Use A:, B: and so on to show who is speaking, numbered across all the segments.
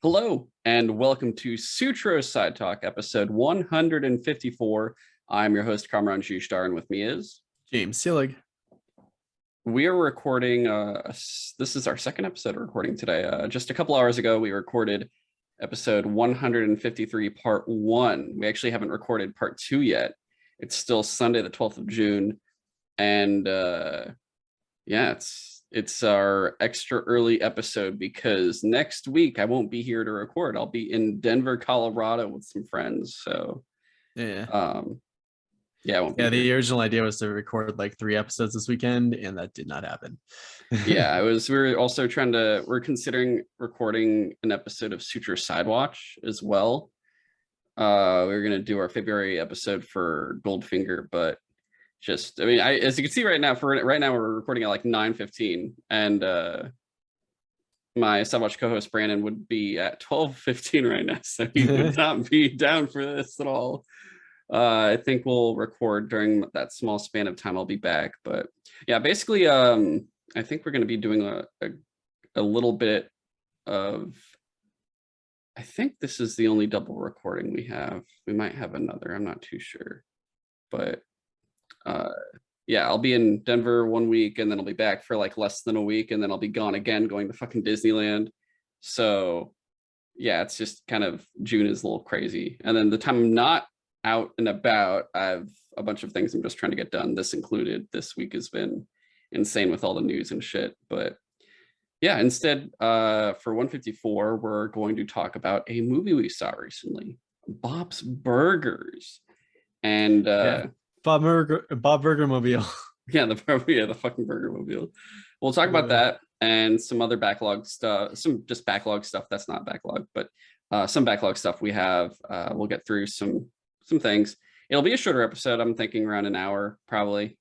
A: Hello, and welcome to Sutro Sidetalk, episode 154. I'm your host, Kamron Watched Ip Man, and with me is...
B: James Seelig.
A: We are recording, this is our second episode recording today. Just a couple hours ago, we recorded episode 153, part 1. We actually haven't recorded part 2 yet. It's still Sunday, the 12th of June, and yeah, it's our extra early episode because next week I won't be here to record. I'll be in Denver, Colorado with some friends. So
B: Yeah.
A: Yeah, I won't be
B: Yeah,
A: here.
B: the original idea was to record like 3 episodes this weekend, and that did not happen.
A: Yeah, we're considering recording an episode of Sutro Sidewatch as well. We're gonna do our February episode for Goldfinger, but as you can see right now, we're recording at like 9:15, and my Sidewatch co-host Brandon would be at 12:15 right now, so he would not be down for this at all. I think we'll record during that small span of time I'll be back, but yeah, basically, I think we're going to be doing a little bit of. I think this is the only double recording we have. We might have another. I'm not too sure, but yeah, I'll be in Denver 1 week, and then I'll be back for like less than a week, and then I'll be gone again, going to fucking Disneyland. So yeah, it's just kind of, June is a little crazy, and then the time I'm not out and about, I have a bunch of things I'm just trying to get done. This included. This week has been insane with all the news and shit. But yeah, instead, for 154, we're going to talk about a movie we saw recently, Bob's Burgers. And
B: Yeah, Bob Burger Mobile.
A: yeah, the fucking Burger Mobile. We'll talk about that and some other backlog stuff, some just backlog stuff that's not backlog, but some backlog stuff we have. We'll get through some things. It'll be a shorter episode. I'm thinking around an hour, probably,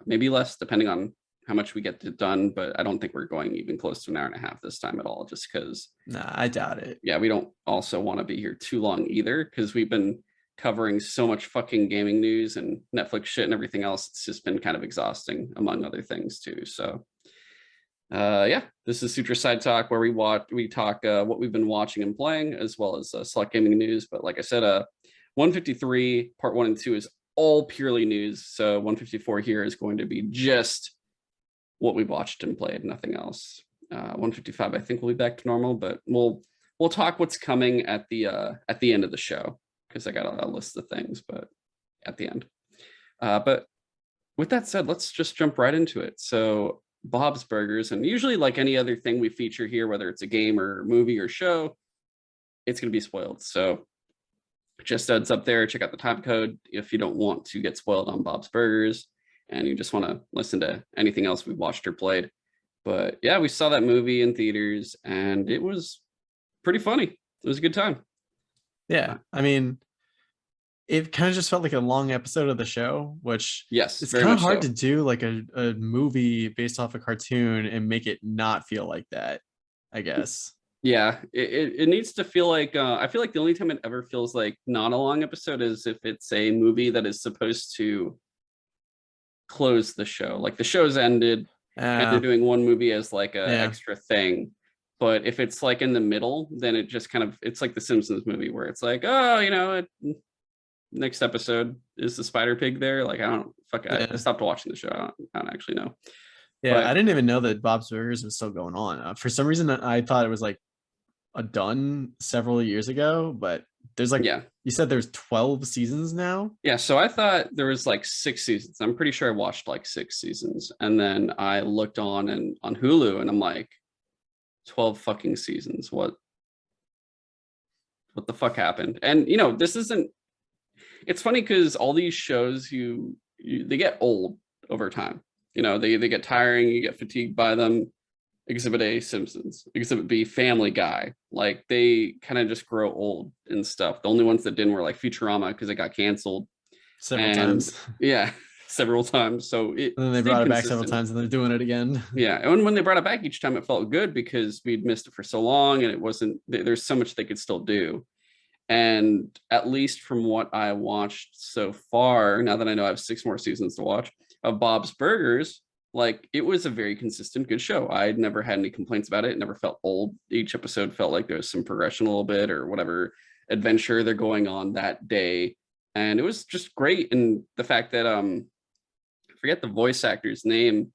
A: maybe less, depending on how much we get done. But I don't think we're going even close to an hour and a half this time at all, just because.
B: Nah, I doubt it.
A: Yeah, we don't also want to be here too long either, because we've been covering so much fucking gaming news and Netflix shit and everything else. It's just been kind of exhausting, among other things too. So yeah, this is Sutro Sidetalk, where we talk what we've been watching and playing, as well as select gaming news. But like I said, 153 part 1 and 2 is all purely news. So 154 here is going to be just what we've watched and played, nothing else. 155, I think we'll be back to normal, but we'll talk what's coming at the end of the show, because I got a list of things, but at the end. But with that said, let's just jump right into it. So Bob's Burgers, and usually like any other thing we feature here, whether it's a game or movie or show, it's going to be spoiled. So just heads up there, check out the time code if you don't want to get spoiled on Bob's Burgers and you just want to listen to anything else we've watched or played. But yeah, we saw that movie in theaters and it was pretty funny. It was a good time.
B: Yeah, I mean, it kind of just felt like a long episode of the show, which
A: yes,
B: it's
A: very
B: kind of
A: much
B: hard
A: so.
B: to do like a movie based off a cartoon and make it not feel like that, I guess.
A: Yeah, it needs to feel like, I feel like the only time it ever feels like not a long episode is if it's a movie that is supposed to close the show. Like the show's ended and they're doing one movie as like a extra thing. But if it's like in the middle, then it just kind of, it's like the Simpsons movie where it's like, oh, next episode is the spider pig there. Like, I stopped watching the show. I don't actually know.
B: Yeah,
A: but
B: I didn't even know that Bob's Burgers was still going on. For some reason, I thought it was like done several years ago, but there's like,
A: yeah,
B: you said there's 12 seasons now.
A: Yeah, so I thought there was like 6 seasons. I'm pretty sure I watched like 6 seasons, and then I looked on Hulu, and I'm like, 12 fucking seasons. What the fuck happened? And this isn't. It's funny because all these shows, they get old over time. They get tiring. You get fatigued by them. Exhibit A, Simpsons. Exhibit B, Family Guy. Like they kind of just grow old and stuff. The only ones that didn't were like Futurama, because it got canceled
B: several times.
A: Yeah, several times. So
B: and then they brought it back several times, and they're doing it again.
A: Yeah, and when they brought it back each time, it felt good because we'd missed it for so long, and it wasn't. There's so much they could still do. And at least from what I watched so far, now that I know I have 6 more seasons to watch of Bob's Burgers, like it was a very consistent, good show. I'd never had any complaints about it. It never felt old. Each episode felt like there was some progression a little bit or whatever adventure they're going on that day. And it was just great. And the fact that I forget the voice actor's name,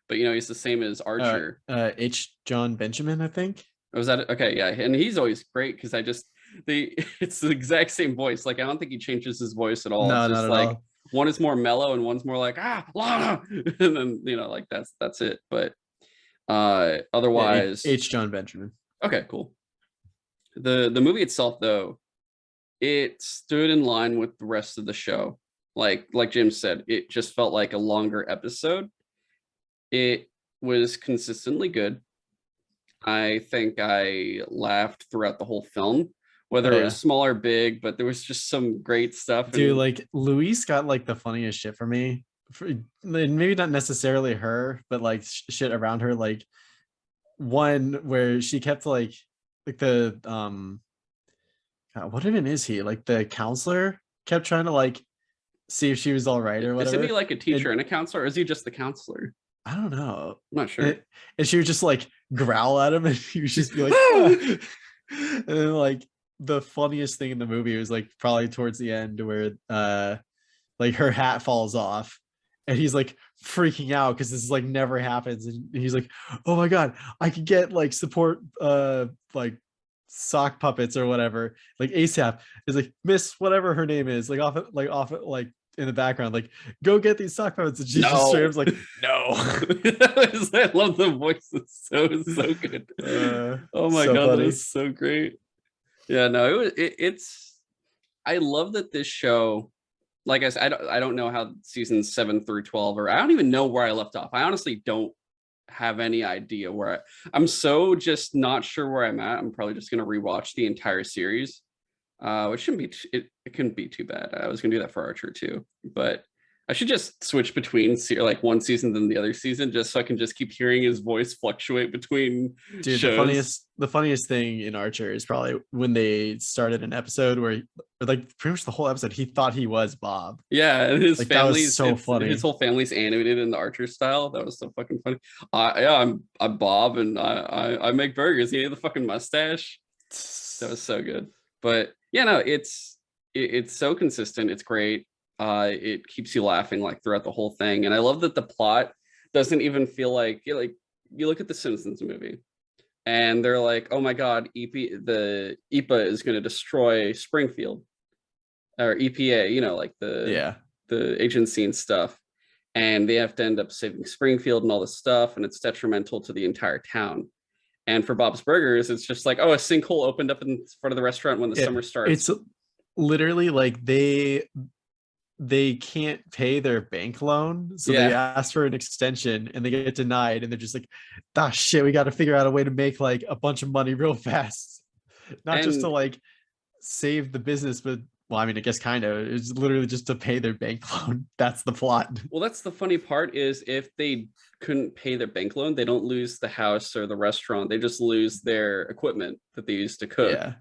A: but you know, he's the same as Archer.
B: H. John Benjamin, I think.
A: Was that okay? Yeah, and he's always great because I just the it's the exact same voice. Like I don't think he changes his voice at all. It's
B: No, not
A: just
B: at
A: like
B: all.
A: one is more mellow and one's more like Lana, and then you know like that's it. But
B: Yeah,
A: otherwise,
B: H. John Benjamin.
A: okay, cool. The movie itself though, it stood in line with the rest of the show. Like Jim said, it just felt like a longer episode. It was consistently good. I think I laughed throughout the whole film,
B: Oh
A: whether it was
B: yeah.
A: small or big, but there was just some great stuff.
B: Dude,
A: And
B: like Luis got like the funniest shit for me. Maybe not necessarily her, but like shit around her. Like one where she kept like the God, what even is he? Like the counselor kept trying to like see if she was all right or
A: isn't
B: whatever.
A: he like a
B: And
A: teacher and a counselor, or is he just the counselor?
B: I don't know.
A: I'm not sure.
B: And she would just like growl at him and he would just be like, "Ah." And then like the funniest thing in the movie was like probably towards the end where like her hat falls off and he's like freaking out because this is like never happens, and he's like, oh my god, I could get like support like sock puppets or whatever like ASAP. Is like Miss whatever her name is, like off like in the background, like go get these sock puppets, and she's just straight
A: No,
B: up like no.
A: I love the voices. So good. Oh my
B: So
A: god, that
B: funny.
A: was so great. Yeah, no, it's. I love that this show. Like I said, I don't know how seasons 7 through 12, or I don't even know where I left off. I honestly don't have any idea where I'm so just not sure where I'm at. I'm probably just gonna rewatch the entire series, which shouldn't be it couldn't be too bad. I was gonna do that for Archer too, but I should just switch between like one season then the other season, just so I can just keep hearing his voice fluctuate between
B: Dude,
A: shows.
B: the funniest thing in Archer is probably when they started an episode where or like pretty much the whole episode he thought he was Bob.
A: Yeah, and his
B: Like that was
A: family's
B: so
A: it's his
B: funny.
A: whole family's animated in the Archer style. That was so fucking funny. Yeah, I'm Bob and I make burgers. He had the fucking mustache. That was so good. But yeah, no, it's so consistent. It's great. It keeps you laughing like throughout the whole thing. And I love that the plot doesn't even feel like you look at the Simpsons movie and they're like, oh my god, the EPA is going to destroy Springfield, or EPA, you know, like
B: Yeah.
A: the agency and stuff. And they have to end up saving Springfield and all this stuff, and it's detrimental to the entire town. And for Bob's Burgers, it's just like, oh, a sinkhole opened up in front of the restaurant when the summer starts.
B: It's literally like they can't pay their bank loan, so they
A: Yeah.
B: ask for an extension and they get denied, and they're just like, ah shit, we got to figure out a way to make like a bunch of money real fast, not just to
A: And
B: like save the business, but well, I mean, I guess kind of it's literally just to pay their bank loan. That's the plot.
A: well, that's the funny part is if they couldn't pay their bank loan, they don't lose the house or the restaurant. They just lose their equipment that they used to cook.
B: Yeah.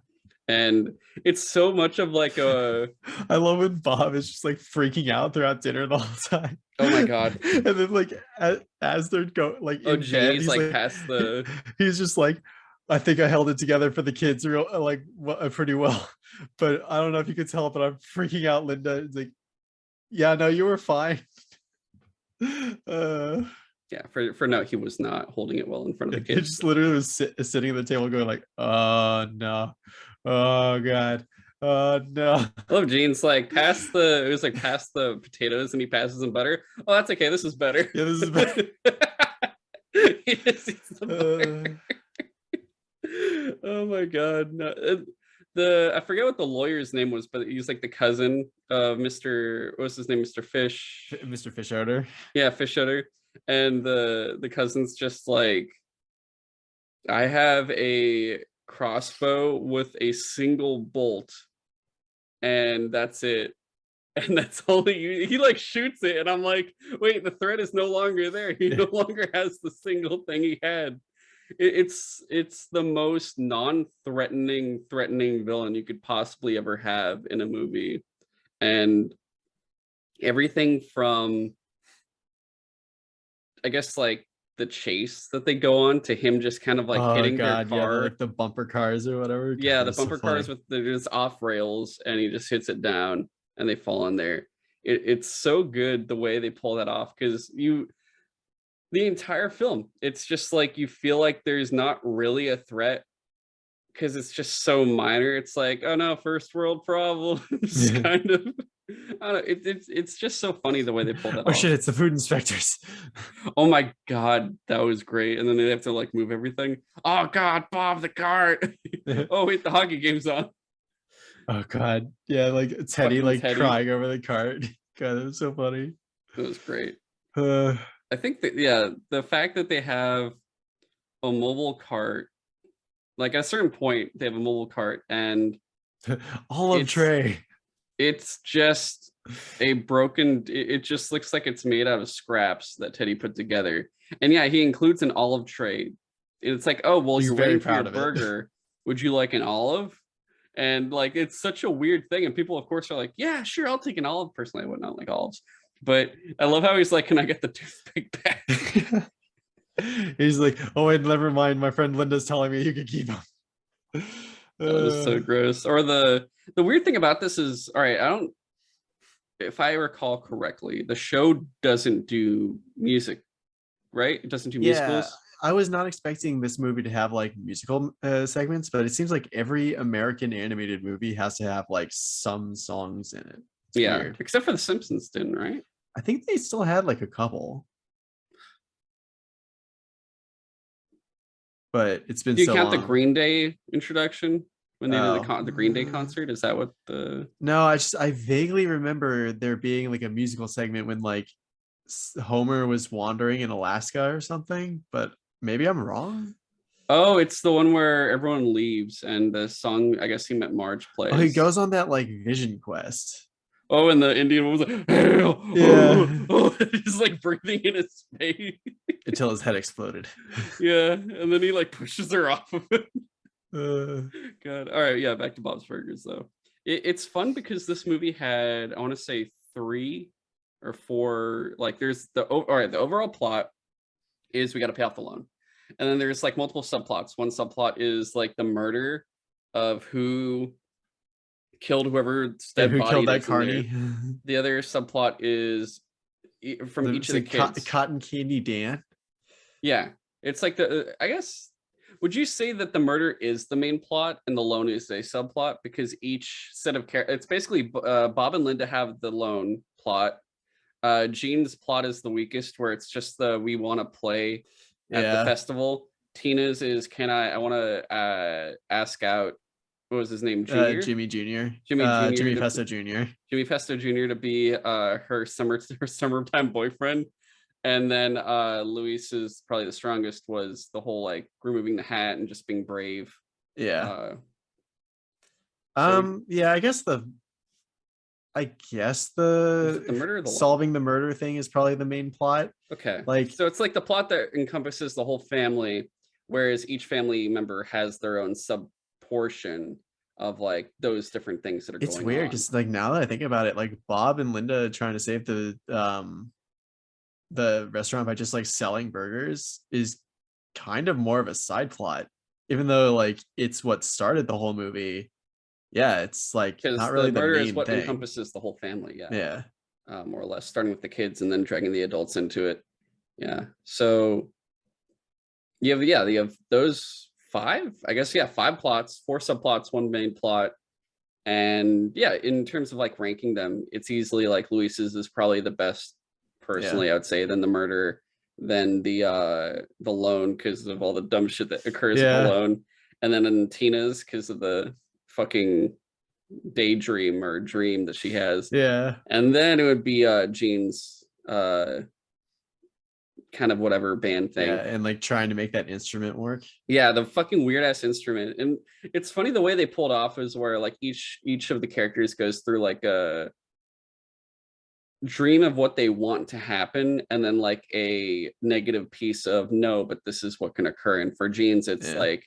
A: And it's so much of like a
B: I love when Bob is just like freaking out throughout dinner the whole time.
A: oh my god.
B: And then like as they're like
A: Oh
B: in bed,
A: geez, like past the
B: he's just like, I think I held it together for the kids real like pretty well, but I don't know if you could tell, but I'm freaking out, Linda. It's like, yeah, no, you were fine.
A: yeah, for no, he was not holding it well in front of the
B: He
A: kids.
B: just literally was sitting at the table going like, oh no, oh god, oh no.
A: I love Gene's like it was like past the potatoes and he passes them butter. Oh, that's okay. This is better.
B: Yeah, this is better.
A: He just eats the butter. Oh my god. No, I forget what the lawyer's name was, but he was like the cousin of Mr. What's his name? Mr. Fish.
B: Mr. Fishoder.
A: Yeah, Fishoder. And the cousin's just like, I have a crossbow with a single bolt, and that's it. And that's all he like shoots it, and I'm like, wait, the threat is no longer there. He no longer has the single thing he had. It's the most non-threatening villain you could possibly ever have in a movie. And everything from I guess like the chase that they go on to him just kind of like
B: Oh
A: hitting their
B: god, yeah,
A: car.
B: like the bumper cars or whatever. God,
A: Yeah,
B: that
A: the
B: was so
A: bumper cars
B: funny.
A: with they're just off rails and he just hits it down and they fall in there. It's so good the way they pull that off because the entire film, it's just like you feel like there's not really a threat because it's just so minor. It's like, oh no, first world problems, kind of. I don't know, it's just so funny the way they pull that
B: Oh
A: off.
B: shit, it's the food inspectors.
A: Oh my god, that was great. And then they have to like move everything. Oh god, Bob the cart. Oh wait, the hockey game's on.
B: Oh god, yeah, like Teddy
A: Fucking
B: like
A: Teddy.
B: crying over the cart. God, that was so funny.
A: It was great.
B: Uh,
A: I think that yeah, the fact that they have a mobile cart, like at a certain point, they have a mobile cart, and
B: Olive
A: it's
B: tray.
A: it's just a broken. It just looks like it's made out of scraps that Teddy put together. And yeah, he includes an olive tray. It's like, oh well,
B: He's
A: you're
B: very
A: waiting for your
B: proud of it.
A: burger. Would you like an olive? And like it's such a weird thing. And people, of course, are like, yeah, sure, I'll take an olive. Personally, I would not like olives. But I love how he's like, can I get the toothpick back?
B: He's like, oh wait, never mind. My friend Linda's telling me you can keep them.
A: That is so gross. Or the weird thing about this is, all right, I don't, if I recall correctly, the show doesn't do music, right? It doesn't do
B: Yeah,
A: musicals.
B: I was not expecting this movie to have like musical segments, but it seems like every American animated movie has to have like some songs in it. It's
A: Yeah,
B: weird.
A: except for The Simpsons didn't, right?
B: I think they still had like a couple, but it's been
A: Do you
B: so
A: count the
B: long.
A: Green Day introduction when they did
B: Oh,
A: the Green Day concert? Is that what the
B: no, I vaguely remember there being like a musical segment when like Homer was wandering in Alaska or something, but maybe I'm wrong.
A: Oh, it's the one where everyone leaves and the song, I guess he meant Marge
B: Oh, he
A: plays.
B: goes on that like vision quest.
A: Oh, and the Indian one was like, "Hail!"
B: Yeah,
A: Oh, oh, he's like breathing in his face.
B: until his head exploded.
A: Yeah, and then he like pushes her off of it.
B: Uh,
A: God. All right, yeah, back to Bob's Burgers though. It's fun because this movie had, I want to say, 3 or 4. Like, there's all right. The overall plot is we got to pay off the loan, and then there's like multiple subplots. One subplot is like the murder of who killed whoever's dead
B: who
A: body
B: killed
A: it
B: that
A: is in there.
B: carny?
A: The other subplot is from each
B: It's
A: of the
B: like
A: kids.
B: Cotton Candy Dan.
A: Yeah, it's like the I guess would you say that the murder is the main plot and the loan is a subplot because each set of characters, it's basically Bob and Linda have the loan plot. Jean's plot is the weakest, where it's just the we want to play at the
B: Yeah,
A: festival. Tina's is can I want to ask out, what was his name, Junior?
B: Jimmy Jr.
A: Jimmy Junior
B: Jimmy
A: to
B: Pesto Jr.
A: Jimmy Pesto Jr. to be her summertime boyfriend. And then Luis is probably the strongest, was the whole like removing the hat and just being brave.
B: Yeah.
A: Uh so
B: Yeah, I guess
A: is
B: the
A: it the murder of the loan?
B: solving the murder thing is probably the main plot.
A: Okay.
B: Like
A: So it's like the plot that encompasses the whole family, whereas each family member has their own sub portion of like those different things that are
B: it's
A: going
B: weird
A: on.
B: because like now that I think about it, like Bob and Linda trying to save the restaurant by just like selling burgers is kind of more of a side plot, even though like it's what started the whole movie. Yeah, it's like
A: Because
B: not
A: the
B: really the
A: murder is
B: main
A: what
B: thing.
A: encompasses the whole family, yeah.
B: Yeah.
A: More or less, starting with the kids and then dragging the adults into it. Yeah. So you have those 5, I guess, yeah, 5 plots, 4 subplots, 1 main plot. And yeah, in terms of like ranking them, it's easily like Luis's is probably the best,
B: Yeah.
A: personally, I would say, than the murder, than the loan because of all the dumb shit that occurs with the
B: Yeah.
A: loan, and then in Tina's because of the fucking daydream or dream that she has.
B: Yeah.
A: And then it would be Jean's kind of whatever band
B: Yeah.
A: thing.
B: And like trying to make that instrument work.
A: Yeah, the fucking weird ass instrument. And it's funny the way they pulled off is where like each of the characters goes through like a dream of what they want to happen and then like a negative piece of no, but this is what can occur. And for Jeans, it's
B: Yeah.
A: like,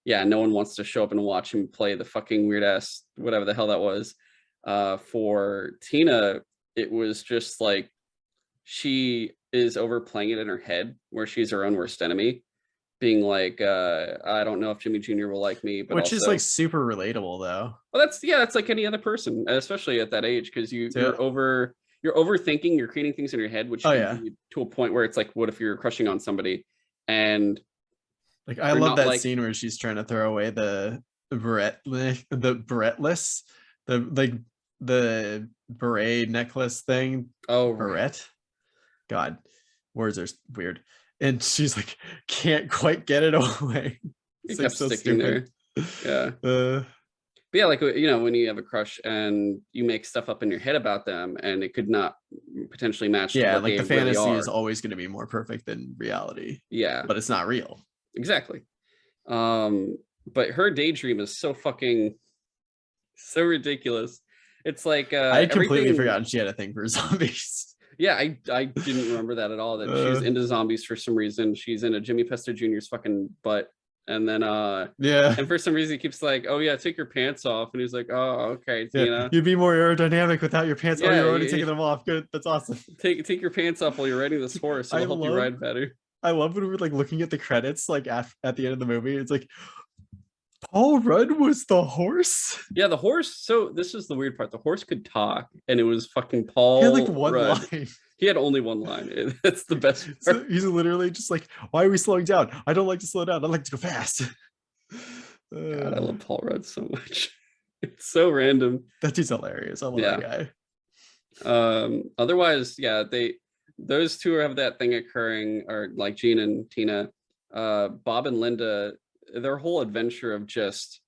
A: yeah, no one wants to show up and watch him play the fucking weird ass whatever the hell that was. For Tina, it was just like she is overplaying it in her head, where she's her own worst enemy, being like, I don't know if Jimmy Jr. will like me, but
B: Which is
A: also,
B: like super relatable though.
A: well, that's like any other person, especially at that age, because
B: So,
A: you're overthinking, you're creating things in your head, which
B: oh
A: can
B: yeah.
A: be to a point where it's like, what if you're crushing on somebody and
B: Like I
A: you're
B: love
A: not
B: that
A: like,
B: scene where she's trying to throw away the barretless, the like the beret necklace thing.
A: oh right,
B: Barrette. God, words are weird. And she's like, can't quite get it away.
A: it
B: It's like
A: kept
B: so
A: sticking
B: stupid.
A: there. Yeah.
B: Uh,
A: But yeah, like, when you have a crush and you make stuff up in your head about them and it could not potentially match to
B: yeah,
A: what
B: like
A: they
B: the
A: really
B: fantasy is
A: are.
B: always going to be more perfect than reality,
A: Yeah,
B: but it's not real.
A: exactly. Um, but her daydream is so ridiculous. It's like
B: I had completely
A: everything.
B: forgotten she had a thing for zombies.
A: Yeah, I didn't remember that at all. That she's
B: Uh,
A: into zombies for some reason. She's into Jimmy Pesto Jr.'s fucking butt, and then
B: yeah.
A: and for some reason he keeps like, oh yeah, take your pants off, and he's like, oh okay,
B: Yeah, you'd be more aerodynamic without your pants. Oh,
A: yeah,
B: you're already taking them off. Good, that's awesome.
A: take your pants off while you're riding this horse.
B: I
A: It'll help you
B: love,
A: ride better.
B: I love when we're like looking at the credits, like at the end of the movie. It's like Paul Rudd was the horse.
A: Yeah, the horse. So this is the weird part. The horse could talk, and it was fucking
B: He had like
A: Paul
B: one
A: Rudd.
B: line.
A: He had only one line. That's the best part.
B: So he's literally just like, "Why are we slowing down? I don't like to slow down. I like to go fast."
A: God, I love Paul Rudd so much. It's so random.
B: That dude's hilarious. I love that guy.
A: Otherwise, yeah, those two have that thing occurring, or like Gene and Tina, Bob and Linda, their whole adventure of just,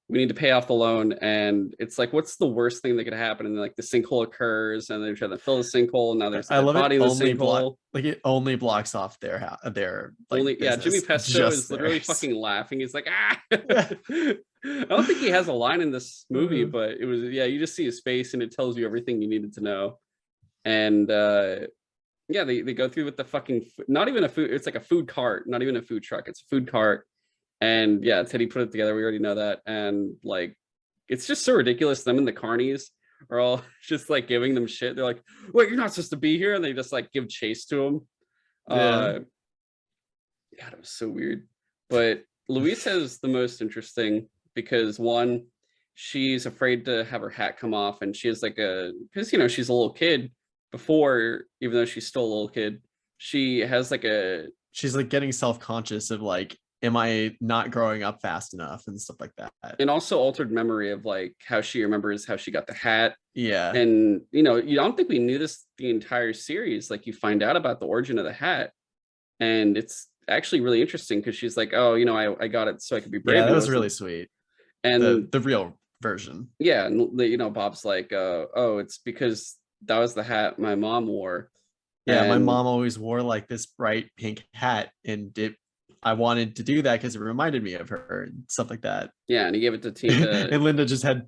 A: we need to pay off the loan, and it's like, what's the worst thing that could happen? And like the sinkhole occurs, and they're trying to fill the sinkhole, and now there's a
B: I
A: dead
B: love
A: body
B: it.
A: in the
B: Only
A: sinkhole.
B: like it only blocks off their like
A: Only, yeah, Jimmy
B: business,
A: Pesto
B: just
A: is literally
B: theirs.
A: fucking laughing. He's like, ah.
B: Yeah.
A: I don't think he has a line in this movie, but it was, yeah, you just see his face and it tells you everything you needed to know. And yeah, they go through with the fucking, not even a food, it's like a food cart, not even a food truck, it's a food cart. And yeah, Teddy put it together, we already know that. And like, it's just so ridiculous. Them and the carnies are all just like giving them shit. They're like, wait, you're not supposed to be here, and they just like give chase to him.
B: Yeah.
A: God, it was so weird. But Louise has the most interesting, because one, she's afraid to have her hat come off, and she has like because she's a little kid before, even though she's still a little kid, she has like
B: she's like getting self-conscious of like, am I not growing up fast enough and stuff like that.
A: and also altered memory of like how she remembers how she got the hat.
B: Yeah.
A: And you don't think we knew this the entire series. Like, you find out about the origin of the hat, and it's actually really interesting, because she's like, oh, I got it so I could be brave.
B: Yeah, that was really sweet.
A: And
B: the real version.
A: Yeah, and Bob's like, oh, it's because that was the hat my mom wore.
B: Yeah, my
A: And
B: mom always wore like this bright pink hat, and I wanted to do that because it reminded me of her and stuff like that.
A: yeah, and he gave it to Tina.
B: And Linda just had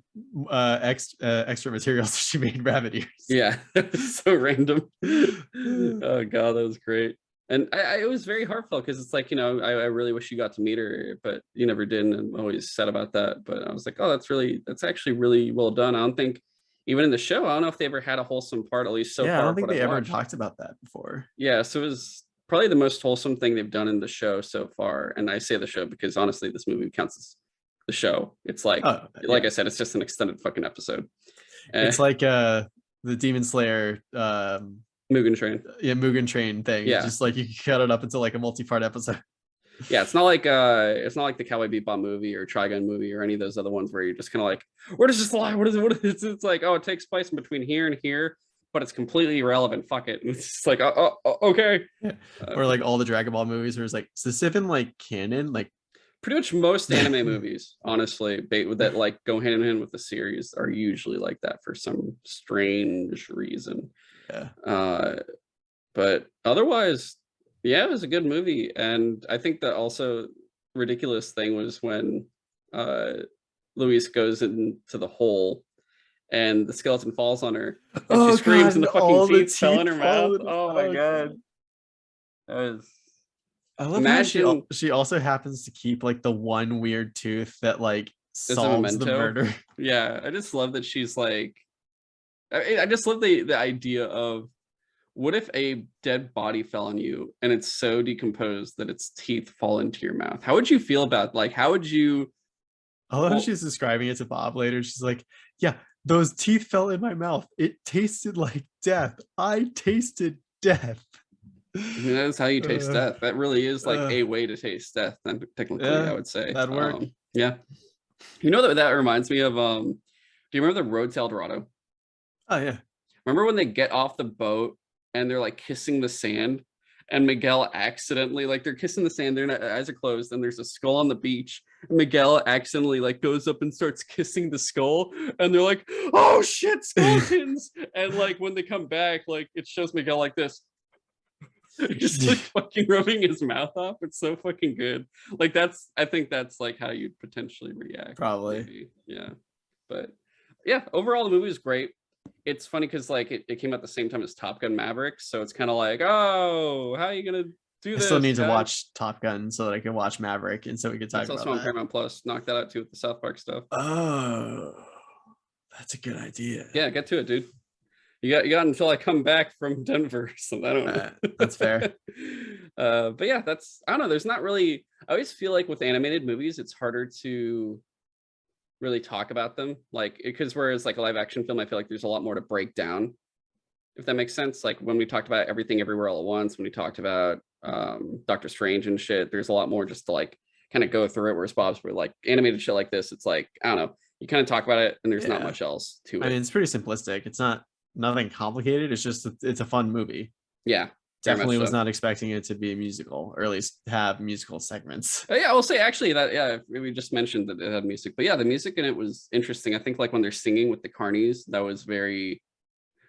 B: extra material, so she made rabbit ears.
A: Yeah, that was so random. Oh god, that was great. And it was very heartfelt, because it's like, I really wish you got to meet her, but you never did, and I'm always sad about that. But I was like, oh, that's actually really well done. I don't think, even in the show, I don't know if they ever had a wholesome part, at least so far.
B: Yeah, I don't think
A: what
B: they
A: I've
B: ever
A: watched.
B: talked about that before.
A: Yeah, so it was probably the most wholesome thing they've done in the show so far. And I say the show because honestly, this movie counts as the show. It's like, I said, it's just an extended fucking episode.
B: It's like the Demon Slayer
A: Mugen Train.
B: Yeah, Mugen Train thing.
A: Yeah,
B: just like you can cut it up into like a multi-part episode.
A: Yeah, it's not like the Cowboy Bebop movie or Trigun movie or any of those other ones where you're just kind of like, where does this lie? What is it? It's like, oh, it takes place in between here and here, but it's completely irrelevant. Fuck it. And it's just like, oh, okay.
B: Yeah. Or like all the Dragon Ball movies where it's like, is this even like canon? Like
A: pretty much most anime movies, honestly, that like go hand in hand with the series are usually like that for some strange reason.
B: Yeah.
A: But otherwise, yeah, it was a good movie. And I think the also ridiculous thing was when Louise goes into the hole and the skeleton falls on her, and she screams, and the fucking teeth fell in her mouth. Oh my god. That was...
B: I love how she also happens to keep like the one weird tooth that like solves the murder.
A: Yeah, I just love that she's like, I just love the idea of, what if a dead body fell on you and it's so decomposed that its teeth fall into your mouth? How would you feel about, like, how would you?
B: Although
A: Well,
B: she's describing it to Bob later, she's like, yeah, those teeth fell in my mouth. It tasted like death. I tasted death.
A: I mean, that is how you taste
B: Uh,
A: death. That really is like
B: uh,
A: a way to taste death, then technically, I
B: yeah,
A: would say.
B: that'd work.
A: Yeah. You know that reminds me of do you remember the Road to El Dorado?
B: Oh yeah.
A: Remember when they get off the boat and they're like kissing the sand, and Miguel accidentally, like, they're kissing the sand, their eyes are closed, and there's a skull on the beach. And Miguel accidentally like goes up and starts kissing the skull, and they're like, "Oh shit, skeletons!" And like when they come back, like it shows Miguel like this, just like fucking rubbing his mouth off. It's so fucking good. Like I think that's like how you'd potentially react.
B: Probably.
A: Maybe. Yeah. But yeah, overall the movie is great. It's funny because like it came out the same time as Top Gun Maverick, so it's kind of like, oh, how are you gonna do
B: I
A: this?
B: still need to
A: guys?
B: watch Top Gun so that I can watch Maverick, and so we can talk
A: It's
B: about
A: also on
B: that.
A: Paramount Plus. Knock that out too with the South Park stuff.
B: Oh, that's a good idea.
A: Yeah, get to it, dude. You got until I come back from Denver. So I don't know.
B: That's fair.
A: But yeah, I don't know. There's not really. I always feel like with animated movies, it's harder to really talk about them, like, because whereas like a live action film, I feel like there's a lot more to break down, if that makes sense. Like when we talked about Everything Everywhere All at Once, when we talked about Doctor Strange and shit, there's a lot more just to like kind of go through it. Whereas Bob's were like animated shit like this, it's like, I don't know, you kind of talk about it and there's not much else to it.
B: I mean, it's pretty simplistic. It's not nothing complicated. It's just it's a fun movie.
A: Yeah,
B: Definitely was
A: so.
B: not expecting it to be a musical, or at least have musical segments.
A: Yeah, I will say actually that, yeah, we just mentioned that it had music, but yeah, the music in it was interesting. I think like when they're singing with the carnies, that was very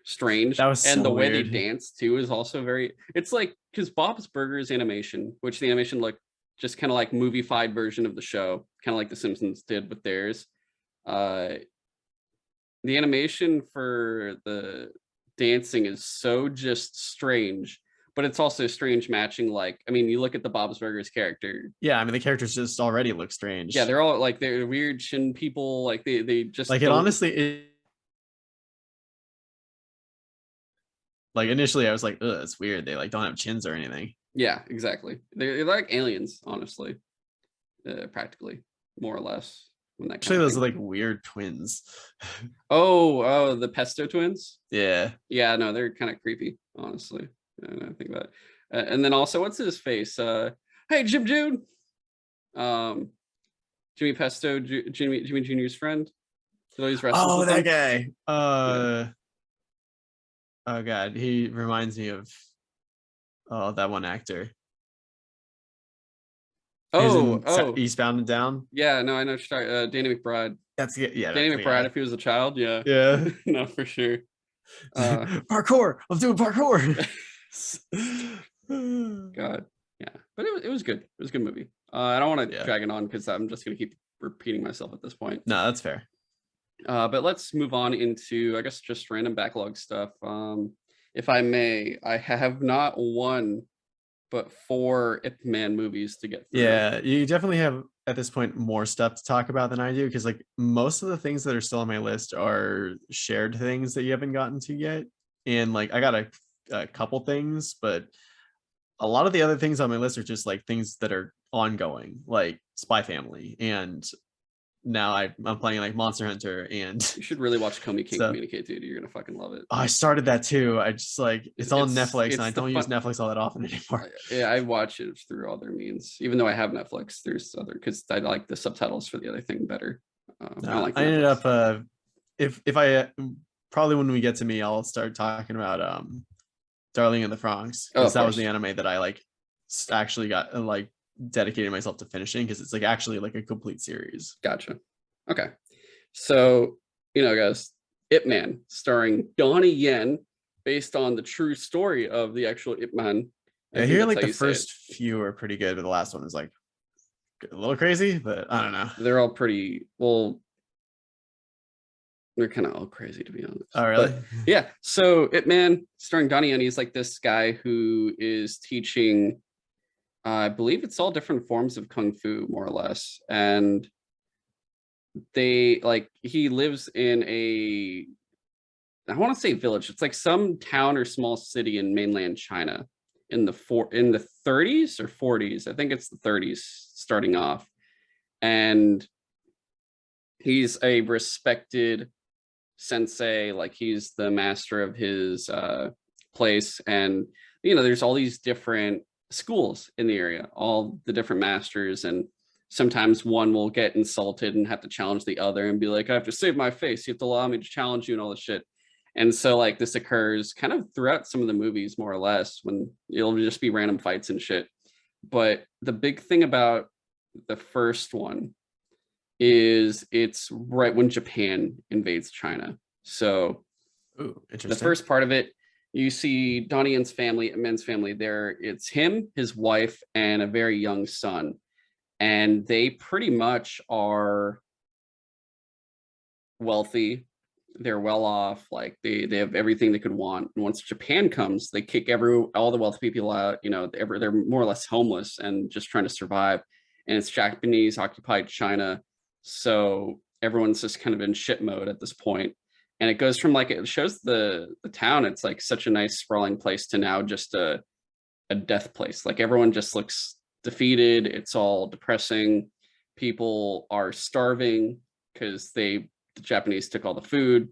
A: strange.
B: That was
A: and
B: so
A: the way
B: weird.
A: they dance too is also very, it's like, because Bob's Burgers animation, which the animation looked just kind of like movie-fied version of the show, kind of like the Simpsons did with theirs. The animation for the dancing is so just strange, but it's also strange matching, like, I mean, you look at the Bob's Burgers character.
B: Yeah, I mean the characters just already look strange.
A: Yeah, they're all like, they're weird chin people, like they just
B: like it honestly like initially I was like, ugh, it's weird. They like don't have chins or anything.
A: Yeah, exactly. They're like aliens, honestly, practically, more or less. When that
B: Actually, those are like weird twins.
A: oh, the Pesto twins.
B: Yeah.
A: Yeah, no, they're kind of creepy, honestly. I think about it. And then also, what's his face? Hey, Jim June. Jimmy Pesto, Jimmy Jr.'s friend.
B: Oh, that guy. Yeah. Oh god, he reminds me of that one actor. Eastbound and Down.
A: Yeah, no, I know. Danny McBride.
B: That's
A: Danny McBride. If he was a child, yeah.
B: Yeah.
A: No, for sure.
B: Parkour. I'm doing parkour.
A: God, yeah, but it was good. It was a good movie. I don't want to drag it on because I'm just gonna keep repeating myself at this point.
B: No, that's fair.
A: But let's move on into, I guess, just random backlog stuff. If I may, I have not one, but 4 Ip Man movies to get through.
B: Yeah, you definitely have at this point more stuff to talk about than I do, because like most of the things that are still on my list are shared things that you haven't gotten to yet, and like I got a couple things, but a lot of the other things on my list are just like things that are ongoing, like Spy Family, and now I'm playing like Monster Hunter, and
A: you should really watch Comey King Communicate, dude. You're gonna fucking love it.
B: I started that too. I just like it's on Netflix, and I don't use Netflix all that often anymore.
A: Yeah, I watch it through other means, even though I have Netflix. There's other, because I like the subtitles for the other thing better.
B: I ended up if I probably when we get to me, I'll start talking about Darling in the Franxx, because that was the anime that I like actually got like dedicated myself to finishing, because it's like actually like a complete series.
A: Gotcha. Okay, so guys, Ip Man, starring Donnie Yen, based on the true story of the actual Ip Man.
B: I hear like the first few are pretty good, but the last one is like a little crazy, but I don't know.
A: They're all pretty, well, they're kind of all crazy, to be honest.
B: Oh, really?
A: But, yeah. So Ip Man, starring Donnie Yen, he's like this guy who is teaching, I believe it's all different forms of kung fu, more or less, and he lives in a I want to say village. It's like some town or small city in mainland China in the 30s or 40s. I think it's the 30s starting off. And he's a respected sensei, like he's the master of his place. And there's all these different schools in the area, all the different masters, and sometimes one will get insulted and have to challenge the other and be like, I have to save my face, you have to allow me to challenge you and all this shit. And so like this occurs kind of throughout some of the movies, more or less, when it'll just be random fights and shit. But the big thing about the first one is it's right when Japan invades China. So
B: Ooh, interesting.
A: the first part of it, you see Donnie Yen's family, Ip Man's family there. It's him, his wife, and a very young son. And they pretty much are wealthy. They're well off. Like they have everything they could want. And once Japan comes, they kick all the wealthy people out. They're more or less homeless and just trying to survive. And it's Japanese occupied China. So everyone's just kind of in shit mode at this point. And it goes from like, it shows the town, it's like such a nice sprawling place, to now just a death place. Like everyone just looks defeated. It's all depressing. People are starving because the Japanese took all the food.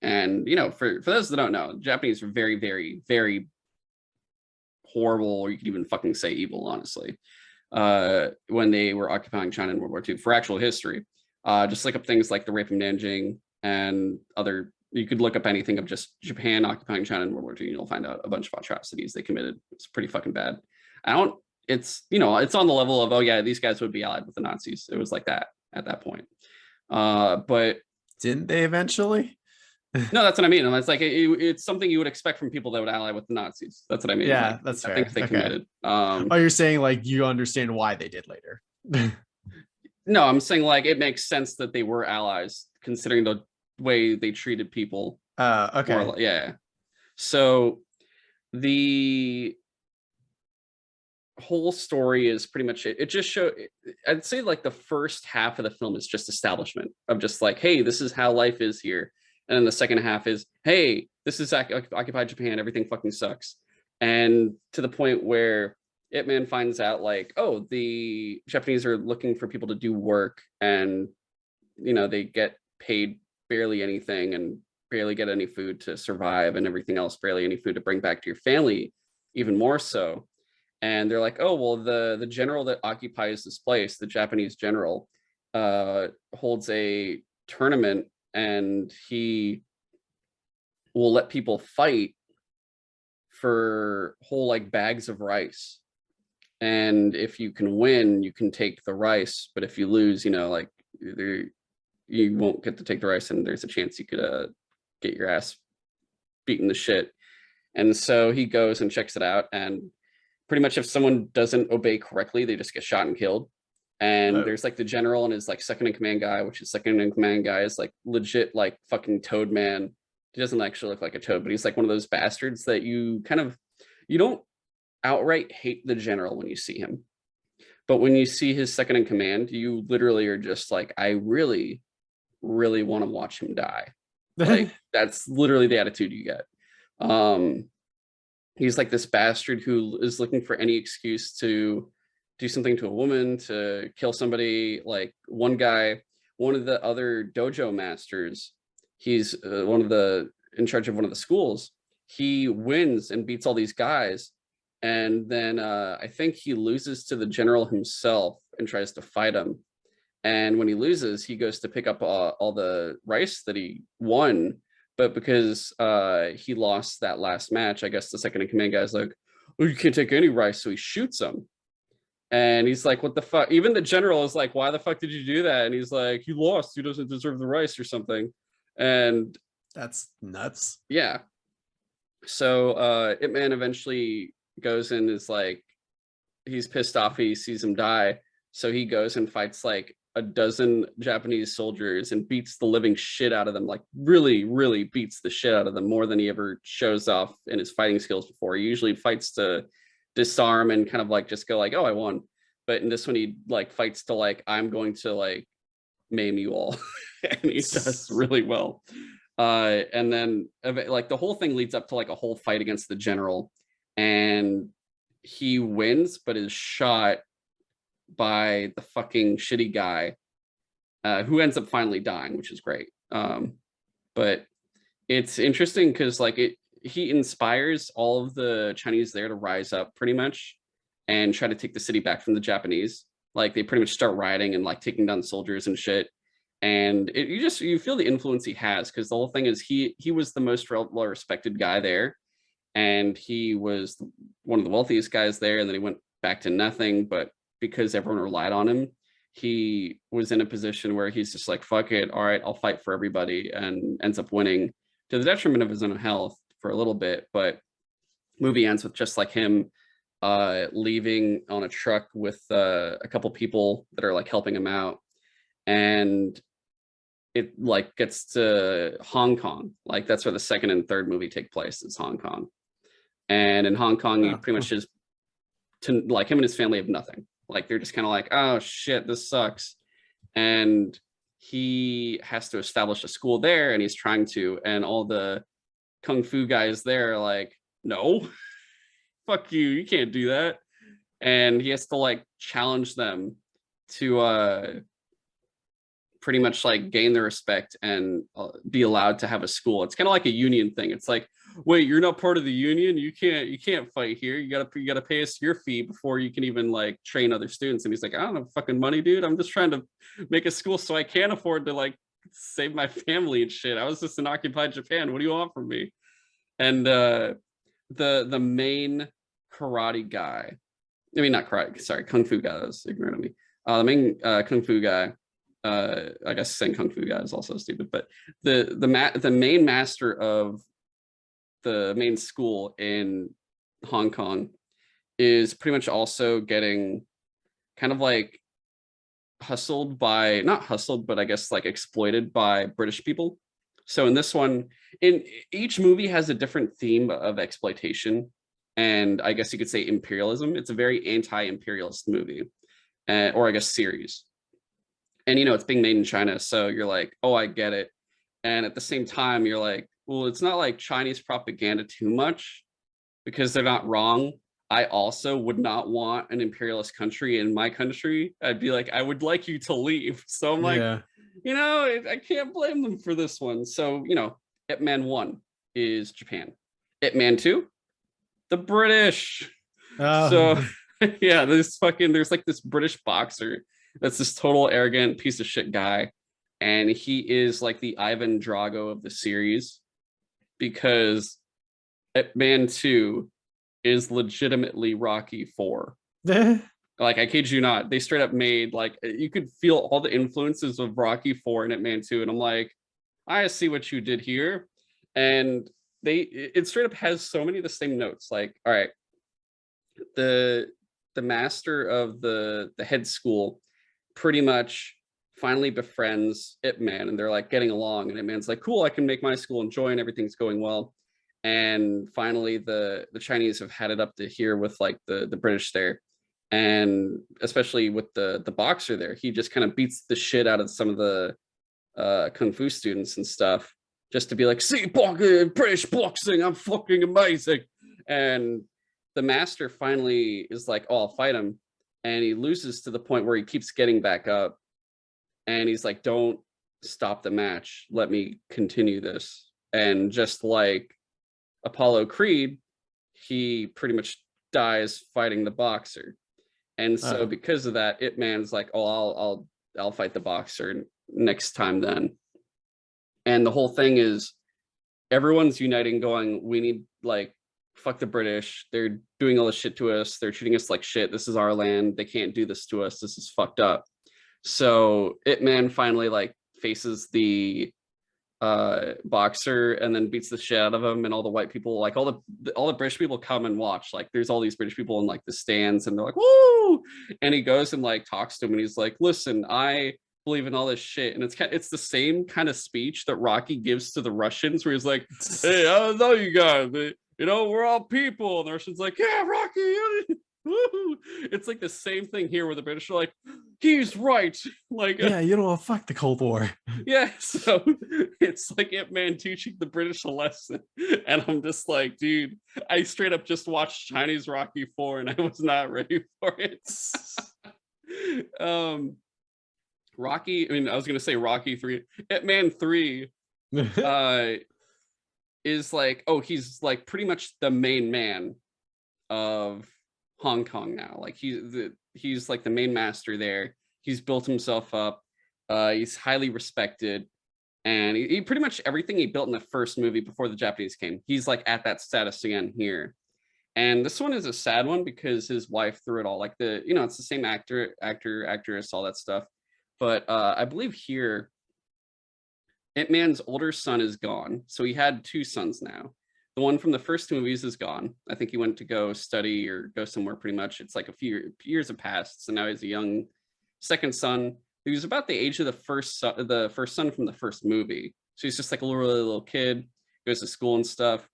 A: And for those that don't know, the Japanese are very, very, very horrible, or you could even fucking say evil, honestly, when they were occupying China in World War II. For actual history, just look up things like the rape of Nanjing and other, you could look up anything of just Japan occupying China in World War II, and you'll find out a bunch of atrocities they committed. It's pretty fucking bad. It's on the level of, oh yeah, these guys would be allied with the Nazis. It was like that at that point. But
B: didn't they eventually?
A: No, that's what I mean. And it's like it's something you would expect from people that would ally with the Nazis. That's what I mean.
B: Yeah,
A: like,
B: that's
A: I
B: fair.
A: think they committed.
B: Oh, you're saying like you understand why they did later.
A: No, I'm saying like it makes sense that they were allies considering the way they treated people.
B: Okay.
A: Yeah. So the whole story is pretty much it just I'd say like the first half of the film is just establishment of just like, hey, this is how life is here. And then the second half is, hey, this is occupied Japan, everything fucking sucks. And to the point where Ip Man finds out like, oh, the Japanese are looking for people to do work, and they get paid barely anything and barely get any food to survive, and everything else barely any food to bring back to your family, even more so. And they're like, oh, well, the general that occupies this place, the Japanese general, holds a tournament, and he will let people fight for whole like bags of rice. And if you can win, you can take the rice. But if you lose, like you won't get to take the rice, and there's a chance you could get your ass beaten to shit. And so he goes and checks it out, and pretty much if someone doesn't obey correctly, they just get shot and killed. And there's like the general and his like second in command guy, which is second in command guy is like legit like fucking Toad Man. He doesn't actually look like a toad, but he's like one of those bastards that you don't outright hate the general when you see him. But when you see his second in command, you literally are just like, I really, really want to watch him die. Like that's literally the attitude you get. He's like this bastard who is looking for any excuse to do something to a woman, to kill somebody. Like one guy, one of the other dojo masters, he's in charge of one of the schools. He wins and beats all these guys. And then I think he loses to the general himself and tries to fight him. And when he loses, he goes to pick up all the rice that he won. But because he lost that last match, I guess the second in command guy's like, oh, you can't take any rice. So he shoots him. And he's like, what the fuck? Even the general is like, why the fuck did you do that? And he's like, he lost. He doesn't deserve the rice or something. And
B: that's nuts.
A: Yeah. So Ip Man eventually goes and is like, he's pissed off. He sees him die. So he goes and fights like a dozen Japanese soldiers and beats the living shit out of them. Like really, really beats the shit out of them more than he ever shows off in his fighting skills before. He usually fights to disarm and kind of like just go like, oh, I won. But in this one, he like fights to like, I'm going to like maim you all. And he does really well. And then like the whole thing leads up to like a whole fight against the general, and he wins but is shot by the fucking shitty guy, who ends up finally dying, which is great. But it's interesting because like he inspires all of the Chinese there to rise up pretty much and try to take the city back from the Japanese. Like they pretty much start rioting and like taking down soldiers and shit. And you feel the influence he has, because the whole thing is he was the most well respected guy there, and he was one of the wealthiest guys there, and then he went back to nothing. But because everyone relied on him, he was in a position where he's just like, fuck it, all right, I'll fight for everybody, and ends up winning to the detriment of his own health for a little bit. But movie ends with just like him leaving on a truck with a couple people that are like helping him out, and it like gets to Hong Kong. Like that's where the second and third movie take place, is Hong Kong. And in Hong Kong, you pretty much just, like, him and his family have nothing. Like they're just kind of like, oh shit, this sucks. And he has to establish a school there, and he's trying to, and all the kung fu guys there are like, no, fuck you, you can't do that. And he has to like challenge them to pretty much like gain their respect and be allowed to have a school. It's kind of like a union thing. It's like, wait, you're not part of the union, you can't fight here, you gotta pay us your fee before you can even like train other students. And he's like, I don't have fucking money, dude, I'm just trying to make a school so I can afford to like save my family and shit. I was just in occupied Japan, what do you want from me? And the main karate guy, I mean not karate, sorry, kung fu guy, that was ignorant of me. The main kung fu guy, I guess saying kung fu guy is also stupid, but the main master of the main school in Hong Kong is pretty much also getting kind of like hustled by, not hustled, but I guess like exploited by British people. So in this one, in each movie has a different theme of exploitation, and I guess you could say imperialism. It's a very anti-imperialist movie, or I guess series. And you know, it's being made in China, so you're like, oh, I get it. And at the same time, you're like, well, it's not like Chinese propaganda too much, because they're not wrong. I also would not want an imperialist country in my country. I'd be like, I would like you to leave. So I'm like, you know, I can't blame them for this one. So, you know, Ip Man 1 is Japan. Ip Man 2, the British. So yeah, there's like this British boxer that's this total arrogant piece of shit guy. And he is like the Ivan Drago of the series, because Ip Man 2 is legitimately Rocky 4. Like, I kid you not, they straight up made, like, you could feel all the influences of Rocky 4 and Ip Man 2. And I'm like, I see what you did here. And it straight up has so many of the same notes. Like, all right, the master of the head school pretty much finally befriends Ip Man, and they're like getting along, and Ip Man's like, cool, I can make my school enjoy, and everything's going well. And finally the Chinese have had it up to here with like the British there, and especially with the boxer there, he just kind of beats the shit out of some of the kung fu students and stuff, just to be like, see, British boxing, I'm fucking amazing. And the master finally is like, oh, I'll fight him. And he loses to the point where he keeps getting back up. And he's like, don't stop the match. Let me continue this. And just like Apollo Creed, he pretty much dies fighting the boxer. And so because of that, Ip Man's like, oh, I'll fight the boxer next time then. And the whole thing is everyone's uniting, going, we need, like, fuck the British. They're doing all this shit to us. They're treating us like shit. This is our land. They can't do this to us. This is fucked up. So Ip Man finally like faces the boxer and then beats the shit out of him, and all the white people, like all the British people, come and watch. Like there's all these British people in like the stands, and they're like, woo. And he goes and like talks to him, and he's like, listen, I believe in all this shit. And it's the same kind of speech that Rocky gives to the Russians, where he's like, hey, I don't know you guys, but, you know, we're all people. And the Russians like, yeah, Rocky. It's like the same thing here, where the British are like, he's right. Like,
B: Yeah, you know what? Fuck the Cold War.
A: yeah, so it's like Ip Man teaching the British a lesson. And I'm just like, dude, I straight up just watched Chinese Rocky 4 and I was not ready for it. um Rocky, I mean, I was gonna say Rocky 3. Ip Man 3 uh is like, oh, he's like pretty much the main man of Hong Kong now. Like he's like the main master there. He's built himself up. He's highly respected, and he pretty much everything he built in the first movie before the Japanese came. He's like at that status again here. And this one is a sad one because his wife threw it all. Like it's the same actress, all that stuff. But I believe here, Ip Man's older son is gone. So he had two sons now. The one from the first two movies is gone. I think he went to go study or go somewhere pretty much. It's like a few years have passed. So now he's a young second son. He was about the age of the first son from the first movie. So he's just like a little kid, goes to school and stuff.